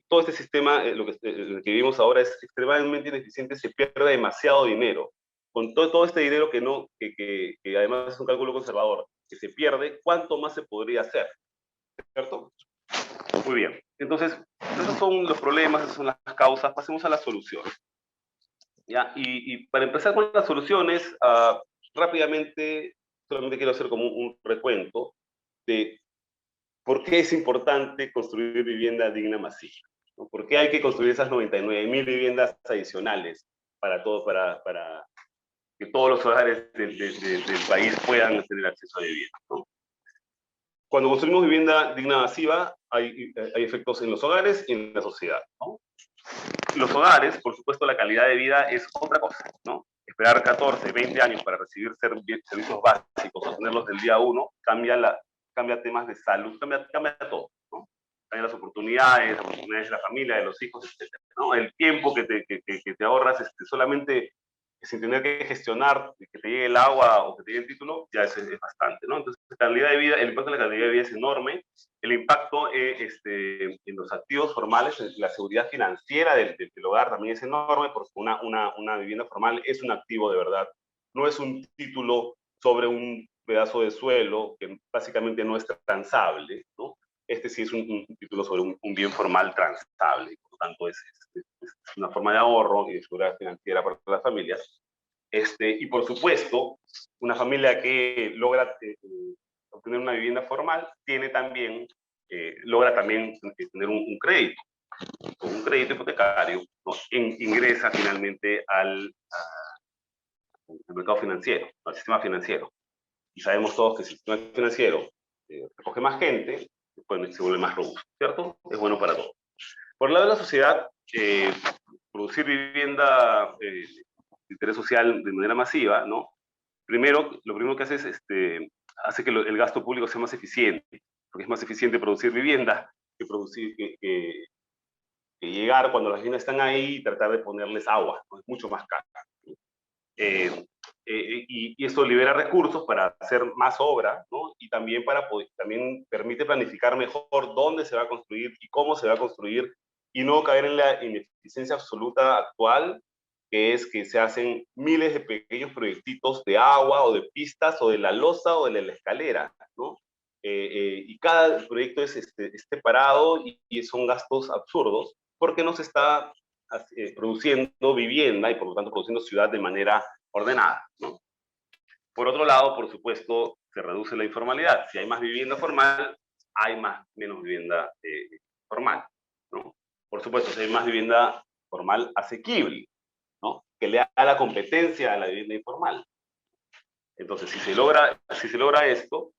Todo este sistema, lo que vivimos ahora es extremadamente ineficiente, se pierde demasiado dinero. Con todo este dinero que además es un cálculo conservador, que se pierde, ¿cuánto más se podría hacer? ¿Cierto? Muy bien. Entonces, esos son los problemas, esas son las causas. Pasemos a las soluciones. ¿Ya? Y para empezar con las soluciones, rápidamente, solamente quiero hacer como un recuento de por qué es importante construir vivienda digna masiva, ¿no? ¿Por qué hay que construir esas 99.000 viviendas adicionales para que todos los hogares del país puedan tener acceso a vivienda, ¿no? Cuando construimos vivienda digna masiva, hay efectos en los hogares y en la sociedad, ¿no? Los hogares, por supuesto, la calidad de vida es otra cosa, ¿no? Esperar 14, 20 años para recibir servicios básicos, obtenerlos del día uno, cambia temas de salud, cambia todo, ¿no? Cambia las oportunidades de la familia, de los hijos, etcétera, ¿no? El tiempo que te ahorras solamente sin tener que gestionar que te llegue el agua o que te llegue el título, ya es bastante, ¿no? Entonces, la calidad de vida, el impacto de la calidad de vida es enorme. El impacto en los activos formales, en la seguridad financiera del hogar también es enorme, porque una vivienda formal es un activo de verdad, no es un título sobre un pedazo de suelo que básicamente no es transable, ¿no? Este sí es un título sobre un bien formal transable, por lo tanto es una forma de ahorro y de seguridad financiera para las familias. Y por supuesto, una familia que logra obtener una vivienda formal logra también tener un crédito, con un crédito hipotecario, ¿no? Ingresa finalmente al mercado financiero, al sistema financiero. Y sabemos todos que el sistema financiero recoge más gente, pues se vuelve más robusto, ¿cierto? Es bueno para todos. Por el lado de la sociedad, producir vivienda de interés social de manera masiva, ¿no? Lo primero que hace es hace que el gasto público sea más eficiente, porque es más eficiente producir vivienda que llegar cuando las viviendas están ahí y tratar de ponerles agua, ¿no? Es mucho más caro. Y esto libera recursos para hacer más obra, ¿no? Y también también permite planificar mejor dónde se va a construir y cómo se va a construir, y no caer en la ineficiencia absoluta actual, que es que se hacen miles de pequeños proyectitos de agua o de pistas o de la losa o de la escalera, ¿no? Y cada proyecto es separado y son gastos absurdos porque no se está produciendo vivienda y por lo tanto produciendo ciudad de manera ordenada, ¿no? Por otro lado, por supuesto, se reduce la informalidad. Si hay más vivienda formal, hay menos vivienda formal, ¿no? Por supuesto, si hay más vivienda formal asequible, ¿no? Que le haga la competencia a la vivienda informal. Entonces, si se logra esto,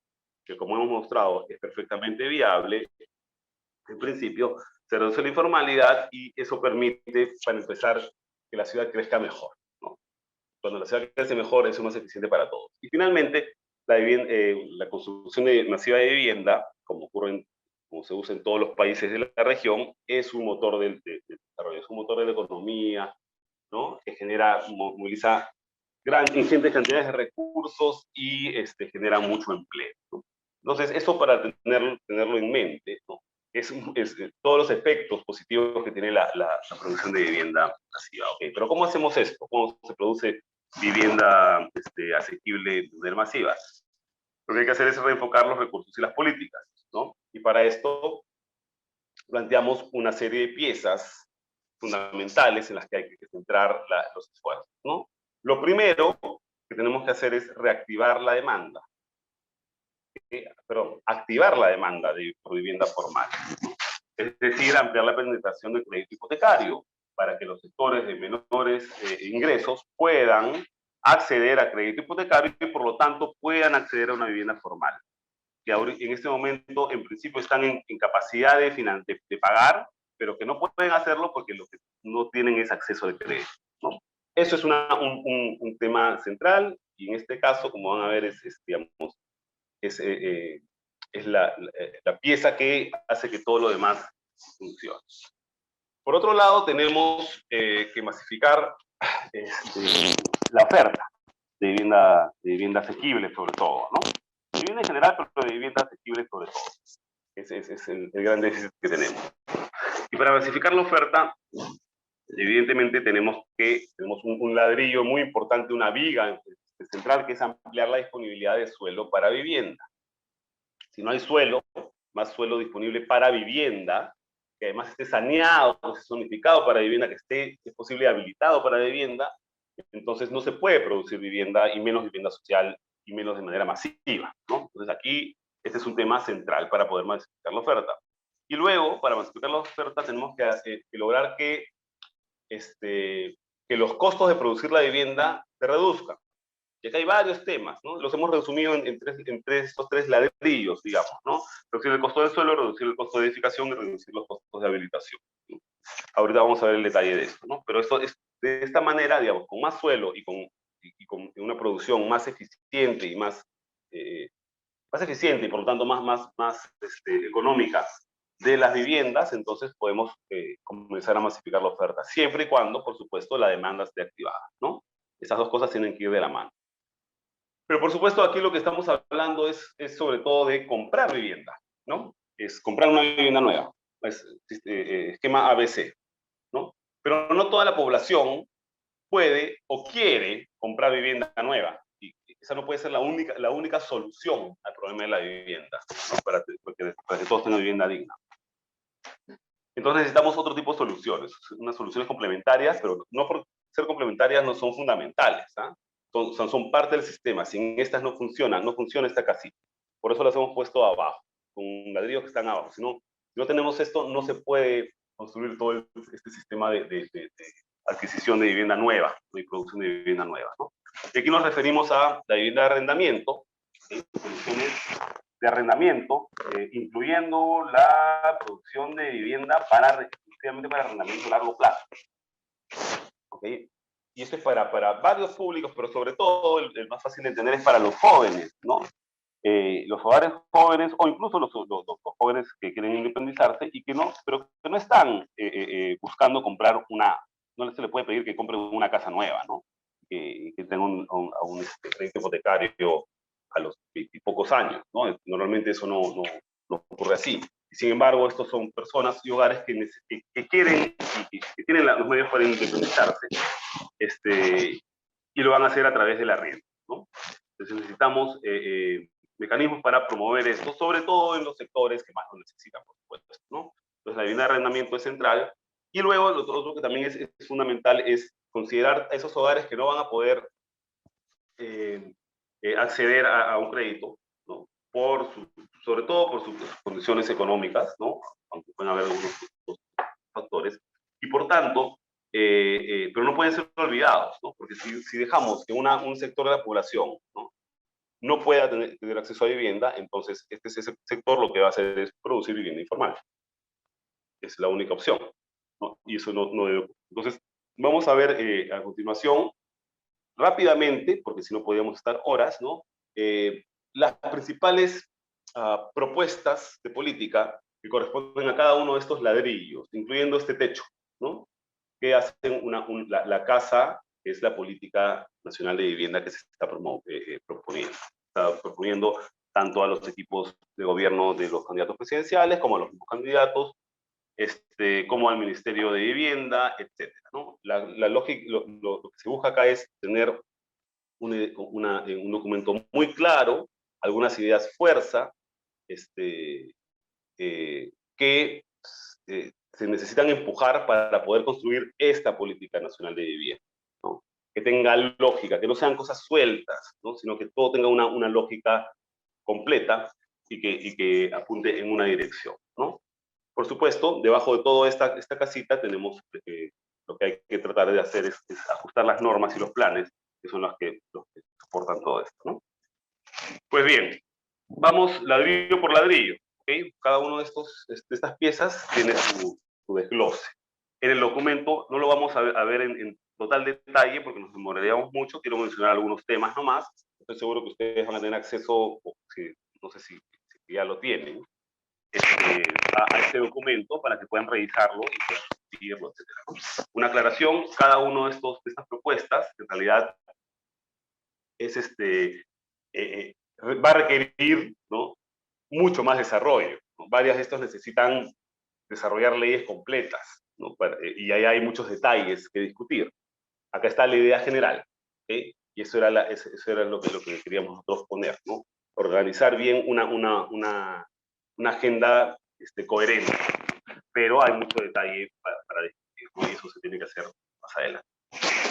que como hemos mostrado es perfectamente viable, en principio se reduce la informalidad y eso permite, para empezar, que la ciudad crezca mejor, ¿no? Cuando la ciudad crece mejor, eso es más eficiente para todos. Y finalmente, la construcción masiva de vivienda, como ocurre como se usa en todos los países de la región, es un motor del desarrollo, es un motor de la economía, ¿no? Que moviliza ingentes cantidades de recursos y genera mucho empleo, ¿no? Entonces, eso para tenerlo en mente, ¿no? Es todos los efectos positivos que tiene la producción de vivienda masiva. ¿Okay? Pero ¿cómo hacemos esto? ¿Cómo se produce vivienda asequible de manera masiva? Lo que hay que hacer es reenfocar los recursos y las políticas, ¿no? Y para esto planteamos una serie de piezas fundamentales en las que hay que centrar los esfuerzos, ¿no? Lo primero que tenemos que hacer es reactivar la demanda, activar la demanda por vivienda formal, ¿no? Es decir, ampliar la penetración del crédito hipotecario para que los sectores de menores ingresos puedan acceder a crédito hipotecario y por lo tanto puedan acceder a una vivienda formal, que en este momento en principio están en capacidad de pagar, pero que no pueden hacerlo porque lo que no tienen es acceso de crédito, ¿no? Eso es un tema central y en este caso, como van a ver, digamos, es la pieza que hace que todo lo demás funcione. Por otro lado, tenemos que masificar la oferta de vivienda asequible, sobre todo, ¿no? De vivienda en general, pero de vivienda asequible sobre todo. Ese es el gran déficit que tenemos. Y para masificar la oferta, evidentemente tenemos un ladrillo muy importante, una viga central, que es ampliar la disponibilidad de suelo para vivienda. Si no hay suelo, más suelo disponible para vivienda, que además esté saneado, que esté zonificado para vivienda, que esté, si es posible, habilitado para vivienda, entonces no se puede producir vivienda, y menos vivienda social, y menos de manera masiva, ¿no? Entonces aquí, este es un tema central para poder masificar la oferta. Y luego, para masificar la oferta, tenemos que lograr que los costos de producir la vivienda se reduzcan. Y acá hay varios temas, ¿no? Los hemos resumido en estos tres ladrillos, digamos, ¿no? Reducir el costo del suelo, reducir el costo de edificación y reducir los costos de habilitación, ¿no? Ahorita vamos a ver el detalle de esto, ¿no? Pero esto es de esta manera, digamos, con más suelo y con una producción más eficiente y más eficiente y por lo tanto más económica de las viviendas, entonces podemos comenzar a masificar la oferta, siempre y cuando, por supuesto, la demanda esté activada, ¿no? Esas dos cosas tienen que ir de la mano. Pero por supuesto aquí lo que estamos hablando es sobre todo de comprar vivienda, ¿no? Es comprar una vivienda nueva, es esquema ABC, ¿no? Pero no toda la población puede o quiere comprar vivienda nueva. Y esa no puede ser la única solución al problema de la vivienda, ¿no? para que todos tengan vivienda digna. Entonces necesitamos otro tipo de soluciones, unas soluciones complementarias, pero no por ser complementarias no son fundamentales, ¿ah? Son parte del sistema. Sin estas no funciona esta casita. Por eso las hemos puesto abajo, con ladrillos que están abajo. Si no tenemos esto, no se puede construir todo este sistema de adquisición de vivienda nueva y producción de vivienda nueva, ¿no? Y aquí nos referimos a la vivienda de arrendamiento, ¿sí? Soluciones de arrendamiento, incluyendo la producción de vivienda exclusivamente para arrendamiento a largo plazo. ¿Okay? Y esto es para varios públicos, pero sobre todo el más fácil de entender es para los jóvenes, ¿no? Los hogares jóvenes, o incluso los jóvenes que quieren independizarse y pero que no están buscando comprar no se le puede pedir que compren una casa nueva, ¿no? Que tengan un crédito hipotecario a los 20 y pocos años, ¿no? Normalmente eso no ocurre así. Sin embargo, estos son personas y hogares que quieren y que tienen los medios para independizarse, y lo van a hacer a través de la renta, ¿no? Entonces necesitamos mecanismos para promover esto, sobre todo en los sectores que más lo necesitan, por supuesto, ¿no? Entonces la vivienda de arrendamiento es central. Y luego lo otro que también es fundamental es considerar a esos hogares que no van a poder acceder a un crédito, ¿no? Sobre todo por sus condiciones económicas, ¿no? Aunque pueden haber algunos factores. Y por tanto, pero no pueden ser olvidados, ¿no? Porque si dejamos que un sector de la población, ¿no? no pueda tener acceso a vivienda, entonces ese sector lo que va a hacer es producir vivienda informal. Es la única opción, ¿no? Y eso no debe ocurrir. Entonces, vamos a ver a continuación, rápidamente, porque si no podríamos estar horas, ¿no? Las principales propuestas de política que corresponden a cada uno de estos ladrillos, incluyendo este techo, ¿no? Que hacen la casa, que es la política nacional de vivienda que se está proponiendo. Está proponiendo tanto a los equipos de gobierno de los candidatos presidenciales, como a los mismos candidatos, como al Ministerio de Vivienda, etcétera, ¿no? La lógica, lo que se busca acá es tener un documento muy claro, algunas ideas fuerza, que se necesitan empujar para poder construir esta política nacional de vivienda, ¿no? Que tenga lógica, que no sean cosas sueltas, ¿no? Sino que todo tenga una lógica completa y que apunte en una dirección, ¿no? Por supuesto, debajo de toda esta casita tenemos lo que hay que tratar de hacer es ajustar las normas y los planes, que son los que soportan todo esto, ¿no? Pues bien, vamos ladrillo por ladrillo, ¿ok? Cada uno de estas piezas tiene su desglose. En el documento no lo vamos a ver en total detalle porque nos demoraríamos mucho. Quiero mencionar algunos temas nomás. Estoy seguro que ustedes van a tener acceso, no sé si ya lo tienen, a este documento para que puedan revisarlo y puedan seguirlo, etc. Una aclaración, cada uno de estas propuestas, en realidad, va a requerir, ¿no?, mucho más desarrollo, ¿no? Varias de estas necesitan desarrollar leyes completas, ¿no? Y ahí hay muchos detalles que discutir. Acá está la idea general, ¿okay? Y eso era lo que queríamos nosotros poner, ¿no? Organizar bien una agenda coherente, pero hay mucho detalle para discutir, ¿no? Y eso se tiene que hacer más adelante.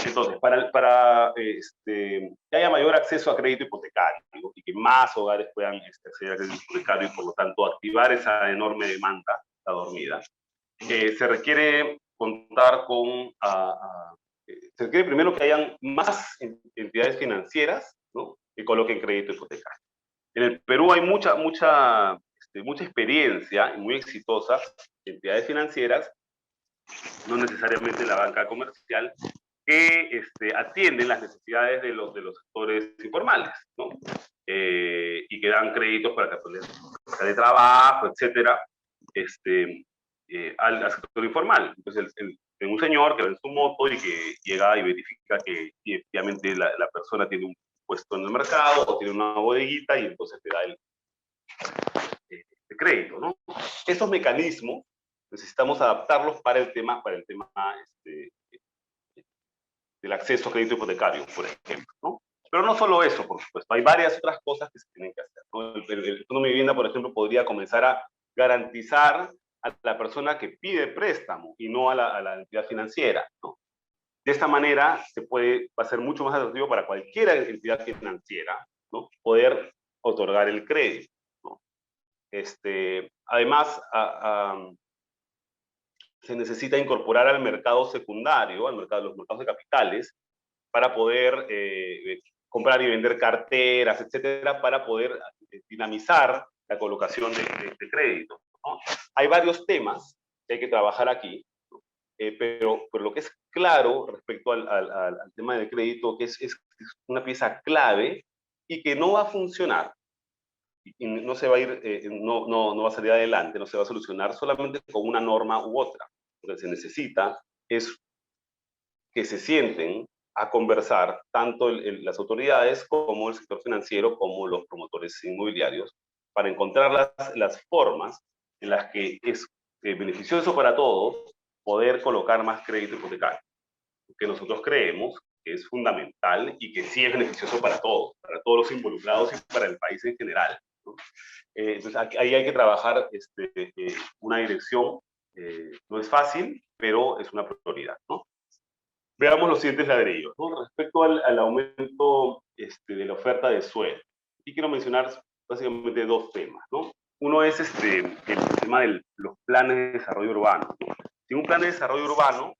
Entonces, para que haya mayor acceso a crédito hipotecario, ¿no?, y que más hogares puedan acceder a crédito hipotecario y, por lo tanto, activar esa enorme demanda, la dormida, se requiere contar con... se requiere primero que hayan más entidades financieras, ¿no?, que coloquen crédito hipotecario. En el Perú hay mucha experiencia y muy exitosa de entidades financieras, no necesariamente la banca comercial, que atienden las necesidades de los sectores informales, ¿no? Y que dan créditos para que de trabajo, etcétera, al sector informal. Entonces, un señor que va en su moto y que llega y verifica que efectivamente la persona tiene un puesto en el mercado o tiene una bodeguita y entonces te da el crédito, ¿no? Esos mecanismos necesitamos adaptarlos para el tema del acceso a crédito hipotecario, por ejemplo, ¿no? Pero no solo eso, por supuesto, hay varias otras cosas que se tienen que hacer, ¿no? El Fondo de Vivienda, por ejemplo, podría comenzar a garantizar a la persona que pide préstamo y no a la entidad financiera, ¿no? De esta manera va a ser mucho más atractivo para cualquier entidad financiera, ¿no?, poder otorgar el crédito, ¿no? Además, se necesita incorporar al mercado secundario, los mercados de capitales, para poder comprar y vender carteras, etcétera, para poder dinamizar la colocación de crédito, ¿no? Hay varios temas que hay que trabajar aquí, ¿no? Pero lo que es claro respecto al tema del crédito, que es una pieza clave y que no va a funcionar, y no se va a ir, no va a salir adelante, no se va a solucionar solamente con una norma u otra. Lo que se necesita es que se sienten a conversar tanto las autoridades como el sector financiero, como los promotores inmobiliarios, para encontrar las formas en las que es beneficioso para todos poder colocar más crédito hipotecario, que nosotros creemos que es fundamental y que sí es beneficioso para todos los involucrados y para el país en general, ¿no? Entonces, ahí hay que trabajar una dirección. No es fácil, pero es una prioridad, ¿no? Veamos los siguientes ladrillos, ¿no? Respecto al aumento de la oferta de suelo. Y quiero mencionar básicamente dos temas, ¿no? Uno es el tema de los planes de desarrollo urbano, ¿no? Sin un plan de desarrollo urbano,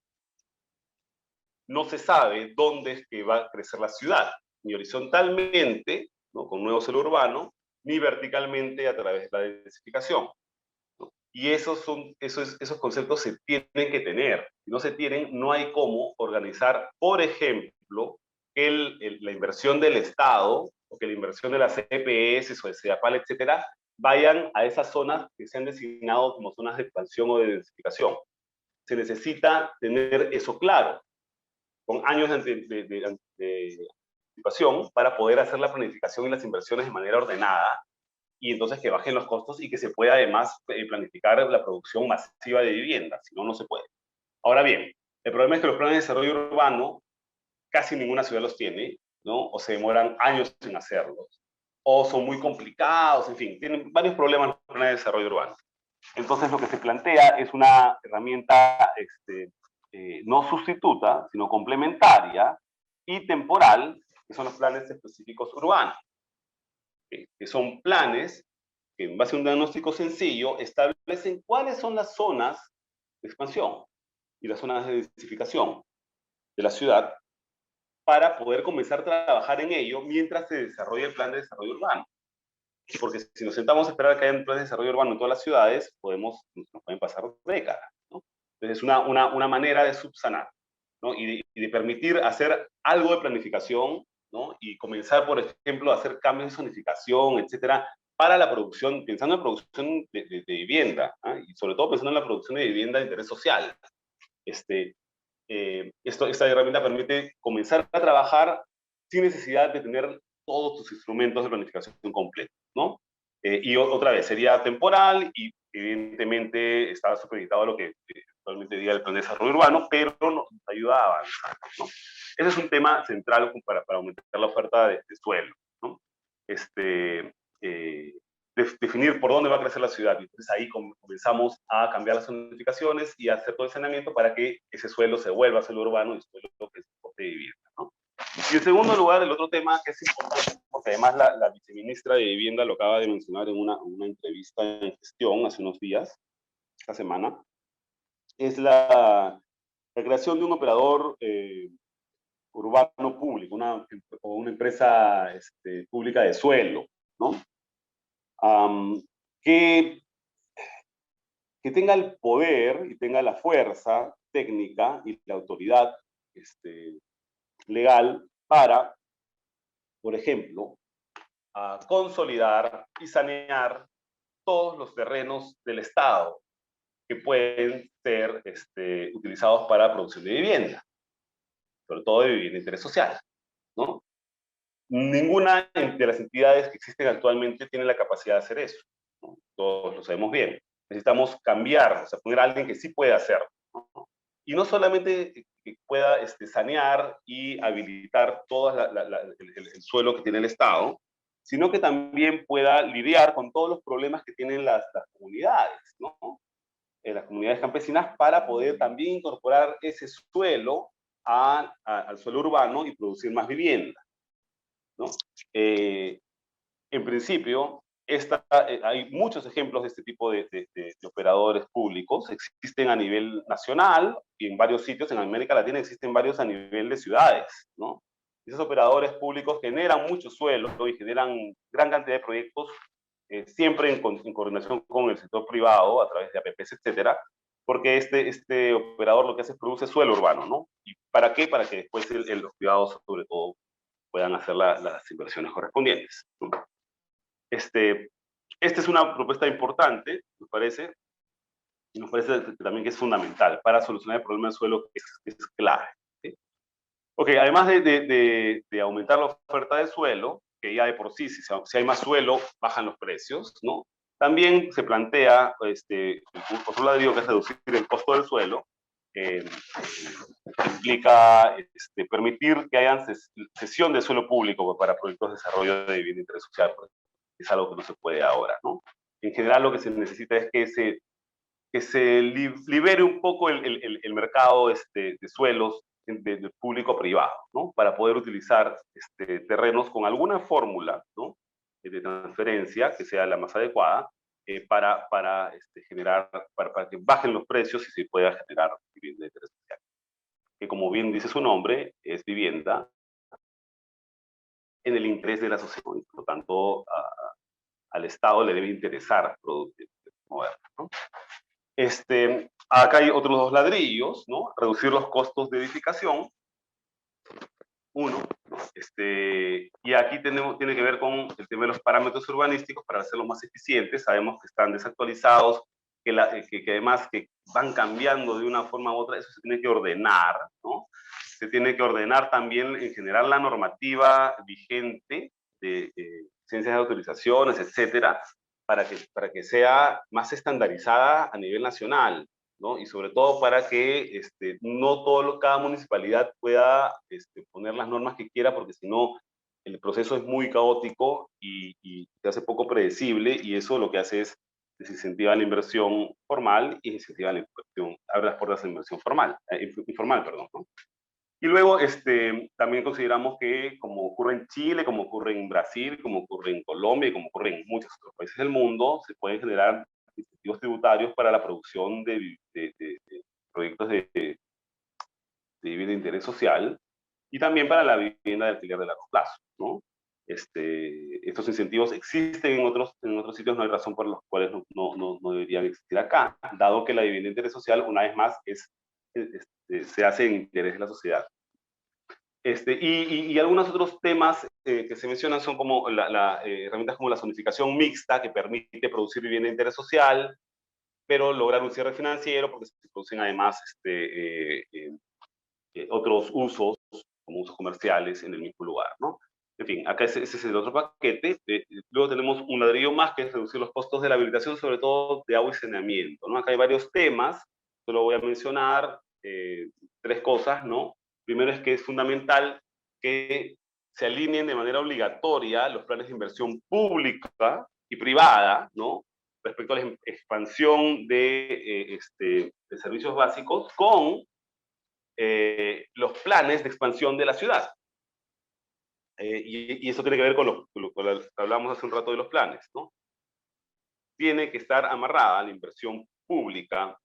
no se sabe dónde es que va a crecer la ciudad, ni horizontalmente, ¿no?, con nuevo suelo urbano, ni verticalmente a través de la densificación, ¿no? Y esos conceptos se tienen que tener. Si no se tienen, no hay cómo organizar, por ejemplo, la inversión del Estado, o que la inversión de las EPS o de CEDAPAL, etcétera, vayan a esas zonas que se han designado como zonas de expansión o de densificación. Se necesita tener eso claro, con años de anticipación, para poder hacer la planificación y las inversiones de manera ordenada, y entonces que bajen los costos y que se pueda además planificar la producción masiva de viviendas, si no, no se puede. Ahora bien, el problema es que los planes de desarrollo urbano casi ninguna ciudad los tiene, ¿no? O se demoran años en hacerlos, o son muy complicados, en fin, tienen varios problemas los planes de desarrollo urbano. Entonces lo que se plantea es una herramienta no sustituta, sino complementaria y temporal, que son los planes específicos urbanos, que son planes que en base a un diagnóstico sencillo establecen cuáles son las zonas de expansión y las zonas de densificación de la ciudad para poder comenzar a trabajar en ello mientras se desarrolla el plan de desarrollo urbano. Porque si nos sentamos a esperar a que haya un plan de desarrollo urbano en todas las ciudades, nos pueden pasar décadas, ¿no? Entonces es una manera de subsanar, ¿no? Y de permitir hacer algo de planificación, ¿no? Y comenzar, por ejemplo, a hacer cambios de zonificación, etcétera, para la producción, pensando en producción de vivienda, ¿eh? Y sobre todo pensando en la producción de vivienda de interés social. Esta herramienta permite comenzar a trabajar sin necesidad de tener todos tus instrumentos de planificación completos, ¿no? Y otra vez, sería temporal y evidentemente está supeditado a lo que actualmente diga el plan de desarrollo urbano, pero nos ayuda a avanzar, ¿no? Ese es un tema central para aumentar la oferta de suelo, ¿no? Definir por dónde va a crecer la ciudad. Entonces ahí comenzamos a cambiar las zonificaciones y a hacer todo el saneamiento para que ese suelo se vuelva suelo urbano y suelo que se soporte de vivienda, ¿no? Y en segundo lugar, el otro tema que es importante, porque además la viceministra de Vivienda lo acaba de mencionar en una entrevista en Gestión hace unos días, esta semana, es la creación de un operador urbano público, una empresa pública de suelo, ¿no? Que tenga el poder y tenga la fuerza técnica y la autoridad legal para, por ejemplo, consolidar y sanear todos los terrenos del Estado que pueden ser utilizados para producción de vivienda, sobre todo de vivienda de interés social, ¿no? Ninguna de las entidades que existen actualmente tiene la capacidad de hacer eso, ¿no? Todos lo sabemos bien. Necesitamos cambiar, o sea, poner a alguien que sí pueda hacerlo, ¿no? Y no solamente que pueda sanear y habilitar todo el suelo que tiene el Estado, sino que también pueda lidiar con todos los problemas que tienen las comunidades, ¿no? Las comunidades campesinas, para poder también incorporar ese suelo al suelo urbano y producir más vivienda, ¿no? En principio, hay muchos ejemplos de este tipo de operadores públicos. Existen a nivel nacional y en varios sitios en América Latina existen varios a nivel de ciudades, ¿no? Esos operadores públicos generan mucho suelo y generan gran cantidad de proyectos, siempre en coordinación con el sector privado a través de APPs, etcétera, porque este operador lo que hace es produce suelo urbano, ¿no? ¿Y para qué? Para que después los privados, sobre todo, puedan hacer las inversiones correspondientes, ¿no? Esta es una propuesta importante, nos parece, y nos parece también que es fundamental para solucionar el problema del suelo, que es clave, ¿sí? Ok, además de aumentar la oferta de suelo, que ya de por sí, si hay más suelo, bajan los precios, ¿no? También se plantea, por un lado digo que es reducir el costo del suelo, implica permitir que haya cesión de suelo público para proyectos de desarrollo de vivienda de interés social, es algo que no se puede ahora, ¿no? En general lo que se necesita es que se libere un poco el mercado de suelos de público-privado, ¿no? Para poder utilizar terrenos con alguna fórmula, ¿no? De transferencia que sea la más adecuada, para generar, para que bajen los precios y se pueda generar vivienda de interés social. Que como bien dice su nombre, es vivienda en el interés de la sociedad, y por lo tanto al Estado le debe interesar moverla, ¿no? Acá hay otros dos ladrillos, ¿no? Reducir los costos de edificación, uno, ¿no? Y aquí tiene que ver con el tema de los parámetros urbanísticos para hacerlos más eficientes. Sabemos que están desactualizados, que además que van cambiando de una forma u otra. Eso se tiene que ordenar, ¿no? Se tiene que ordenar también en general la normativa vigente de licencias de autorizaciones, etcétera, para que sea más estandarizada a nivel nacional, ¿no? Y sobre todo para que no cada municipalidad pueda poner las normas que quiera, porque si no, el proceso es muy caótico y se hace poco predecible, y eso lo que hace es desincentiva la inversión formal y incentiva la inversión, abre las puertas a la inversión informal, perdón, ¿no? Y luego también consideramos que, como ocurre en Chile, como ocurre en Brasil, como ocurre en Colombia y como ocurre en muchos otros países del mundo, se pueden generar incentivos tributarios para la producción de proyectos de vivienda de interés social y también para la vivienda de alquiler de largo plazo, ¿no? Estos incentivos existen en otros sitios, no hay razón por los cuales no deberían existir acá, dado que la vivienda de interés social, una vez más, se hace en interés de la sociedad. Y algunos otros temas que se mencionan son como herramientas como la zonificación mixta, que permite producir vivienda de interés social, pero lograr un cierre financiero, porque se producen además otros usos, como usos comerciales, en el mismo lugar, ¿no? En fin, acá ese es el otro paquete. Luego tenemos un ladrillo más, que es reducir los costos de la habilitación, sobre todo de agua y saneamiento, ¿no? Acá hay varios temas, solo voy a mencionar 3 cosas, ¿no? Primero es que es fundamental que se alineen de manera obligatoria los planes de inversión pública y privada, ¿no? Respecto a la expansión de servicios básicos con los planes de expansión de la ciudad. Y eso tiene que ver con lo que hablamos hace un rato de los planes, ¿no? Tiene que estar amarrada la inversión pública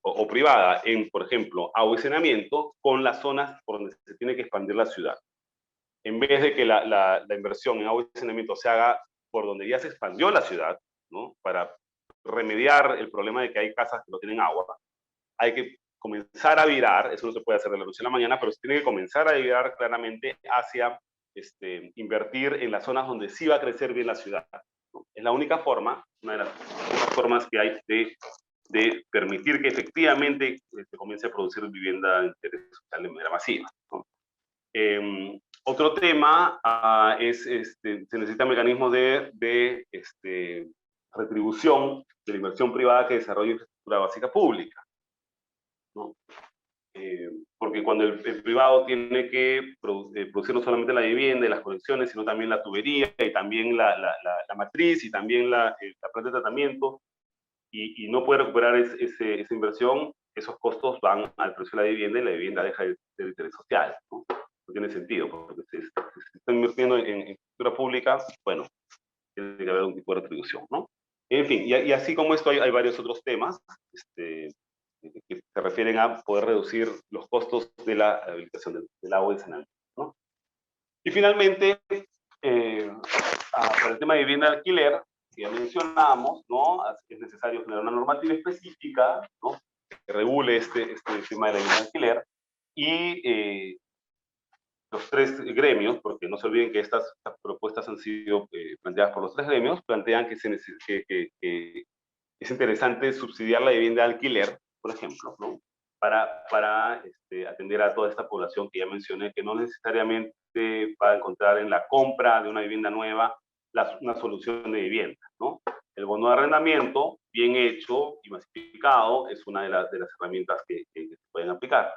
o privada en, por ejemplo, agua y saneamiento con las zonas por donde se tiene que expandir la ciudad. En vez de que la inversión en agua y saneamiento se haga por donde ya se expandió la ciudad, ¿no? Para remediar el problema de que hay casas que no tienen agua, hay que comenzar a virar, eso no se puede hacer de la noche a la mañana, pero se tiene que comenzar a virar claramente hacia invertir en las zonas donde sí va a crecer bien la ciudad, ¿no? Es la única forma, una de las formas que hay de permitir que efectivamente se comience a producir vivienda de interés social de manera masiva, ¿no? Otro tema se necesitan mecanismos de retribución de la inversión privada que desarrolla infraestructura básica pública, ¿no? Porque cuando el privado tiene que producir no solamente la vivienda y las conexiones, sino también la tubería y también la matriz y también la planta de tratamiento, y no puede recuperar esa inversión, esos costos van al precio de la vivienda y la vivienda deja de ser interés social, ¿no? No tiene sentido, porque si se está invirtiendo en infraestructura pública, bueno, tiene que haber un tipo de retribución, ¿no? En fin, y así como esto hay varios otros temas que se refieren a poder reducir los costos de la habilitación del agua y saneamiento, ¿no? Y finalmente, para el tema de vivienda de alquiler, que ya mencionamos, ¿no? Es necesario generar una normativa específica, ¿no? Que regule este tema de la vivienda de alquiler, y los 3 gremios, porque no se olviden que estas propuestas han sido planteadas por los 3 gremios, plantean que es interesante subsidiar la vivienda de alquiler, por ejemplo, ¿no? Para atender a toda esta población que ya mencioné, que no necesariamente va a encontrar en la compra de una vivienda nueva una solución de vivienda, ¿no? El bono de arrendamiento, bien hecho y masificado, es una de las herramientas que se pueden aplicar.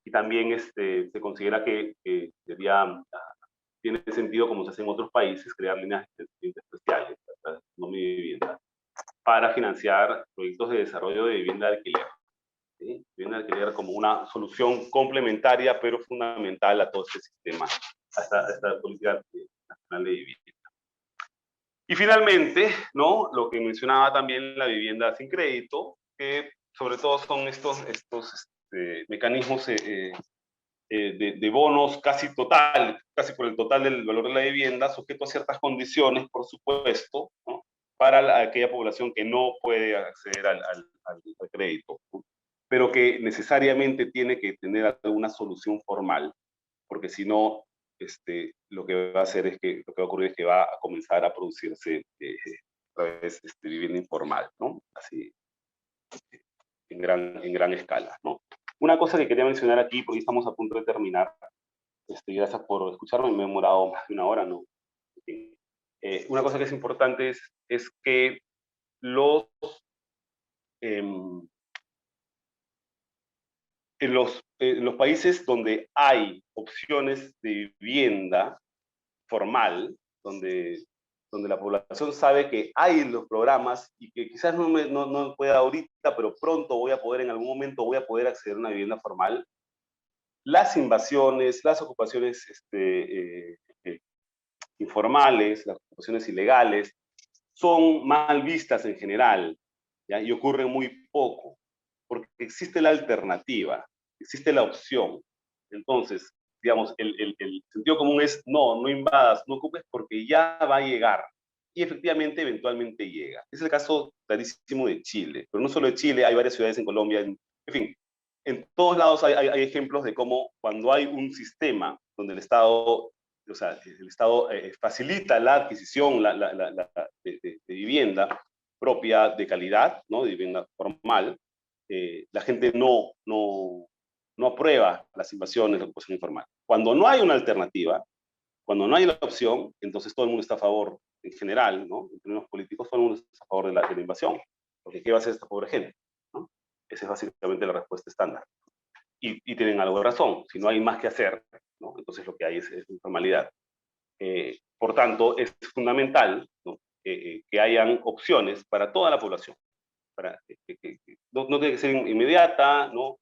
Y también se considera que tiene sentido, como se hace en otros países, crear líneas especiales, no mi vivienda, para financiar proyectos de desarrollo de vivienda de alquiler. ¿Sí? Vivienda de alquiler como una solución complementaria, pero fundamental a todo este sistema, a esta política nacional de vivienda. Y finalmente, ¿no? Lo que mencionaba también, la vivienda sin crédito, que sobre todo son estos mecanismos de bonos casi por el total del valor de la vivienda, sujeto a ciertas condiciones, por supuesto, ¿no? Para aquella población que no puede acceder al crédito, ¿no? Pero que necesariamente tiene que tener alguna solución formal, porque si no, lo que va a hacer es que, lo que va a ocurrir es que va a comenzar a producirse otra vez vivienda informal, ¿no? Así, en gran escala, ¿no? Una cosa que quería mencionar aquí, porque estamos a punto de terminar, gracias por escucharme, me he demorado más de una hora, ¿no? Una cosa que es importante es que em, en los países donde hay opciones de vivienda formal, donde la población sabe que hay los programas y que quizás no pueda ahorita, pero pronto voy a poder, en algún momento voy a poder acceder a una vivienda formal, las invasiones, las ocupaciones informales, las ocupaciones ilegales, son mal vistas en general, ¿ya? Y ocurren muy poco, porque existe la alternativa, existe la opción. Entonces, digamos, el sentido común es, no invadas, no ocupes, porque ya va a llegar. Y efectivamente, eventualmente llega. Es el caso clarísimo de Chile, pero no solo de Chile, hay varias ciudades en Colombia, en fin, en todos lados hay ejemplos de cómo cuando hay un sistema donde el Estado facilita la adquisición de vivienda propia de calidad, ¿no? De vivienda formal, la gente no aprueba las invasiones, la ocupación informal. Cuando no hay una alternativa, cuando no hay la opción, entonces todo el mundo está a favor, en general, ¿no? En términos políticos, todo el mundo está a favor de la invasión. Porque ¿qué va a hacer esta pobre gente? ¿No? Esa es básicamente la respuesta estándar. Y tienen algo de razón. Si no hay más que hacer, ¿no? Entonces lo que hay es informalidad. Por tanto, es fundamental, ¿no? Que hayan opciones para toda la población. No tiene que ser inmediata, no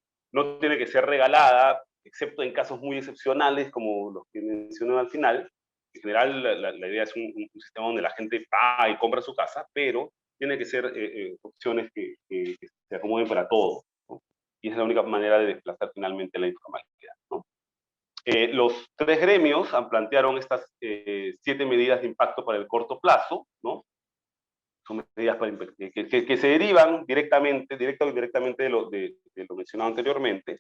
tiene que ser regalada, excepto en casos muy excepcionales como los que mencioné al final. En general, la idea es un sistema donde la gente paga y compra su casa, pero tiene que ser opciones que se acomoden para todos, ¿no? Y esa es la única manera de desplazar finalmente la informalidad, ¿no? Los tres gremios plantearon estas 7 medidas de impacto para el corto plazo, ¿no? Son medidas que se derivan directa o indirectamente de lo mencionado anteriormente,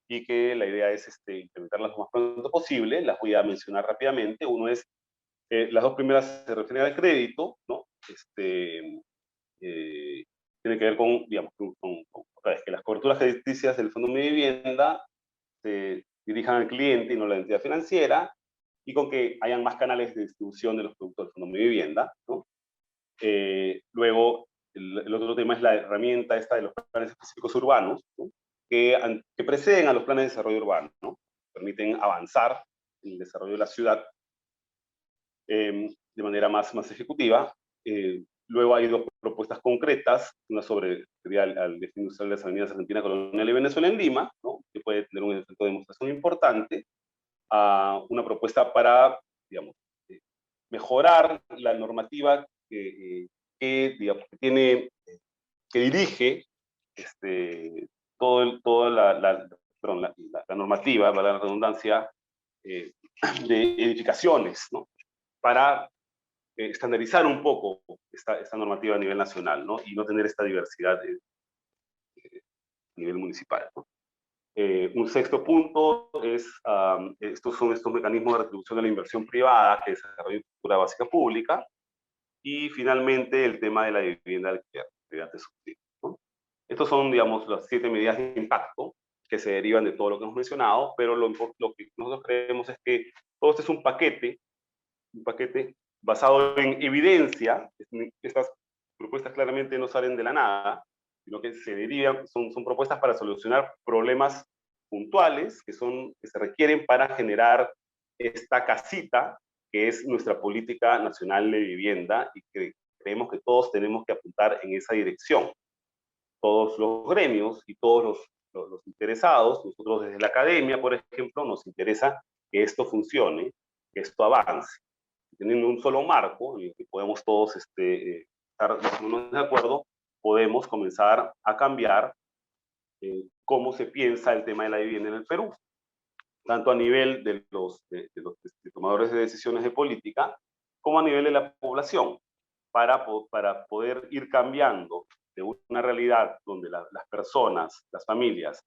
y que la idea es implementarlas lo más pronto posible. Las voy a mencionar rápidamente. Uno es, las dos primeras se refieren al crédito, ¿no? Tiene que ver con, digamos, otra vez, que las coberturas crediticias del Fondo de Vivienda se dirijan al cliente y no a la entidad financiera, y con que hayan más canales de distribución de los productos del Fondo de Vivienda, ¿no? Luego, el otro tema es la herramienta esta de los planes específicos urbanos, ¿no? que preceden a los planes de desarrollo urbano, ¿no? Permiten avanzar en el desarrollo de la ciudad de manera más ejecutiva. Luego hay dos propuestas concretas, una sobre al destino industrial de las avenidas Argentina, Colonial y Venezuela en Lima, ¿no? Que puede tener un efecto de demostración importante. Una propuesta para, digamos, mejorar la normativa digamos, que dirige toda la normativa, para la redundancia, de edificaciones, ¿no? Para estandarizar un poco esta normativa a nivel nacional, ¿no? Y no tener esta diversidad a nivel municipal, ¿no? Un sexto punto es, estos son estos mecanismos de retribución de la inversión privada que desarrolla infraestructura básica pública. Y finalmente el tema de la vivienda de alquiler, mediante subsidio, ¿no? Estos son, digamos, las 7 medidas de impacto que se derivan de todo lo que hemos mencionado, pero lo que nosotros creemos es que todo esto es un paquete basado en evidencia. Estas propuestas claramente no salen de la nada, sino que se derivan, son propuestas para solucionar problemas puntuales que se requieren para generar esta casita que es nuestra política nacional de vivienda, y que creemos que todos tenemos que apuntar en esa dirección. Todos los gremios y todos los interesados, nosotros desde la academia, por ejemplo, nos interesa que esto funcione, que esto avance. Teniendo un solo marco en el que podemos todos estar de acuerdo, podemos comenzar a cambiar cómo se piensa el tema de la vivienda en el Perú, tanto a nivel de los tomadores de decisiones de política, como a nivel de la población, para poder ir cambiando de una realidad donde las personas, las familias,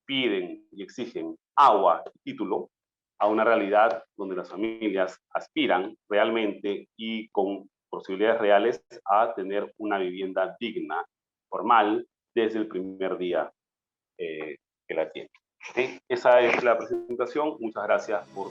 piden y exigen agua y título, a una realidad donde las familias aspiran realmente y con posibilidades reales a tener una vivienda digna, formal, desde el primer día que la tienen. ¿Sí? Esa es la presentación. Muchas gracias por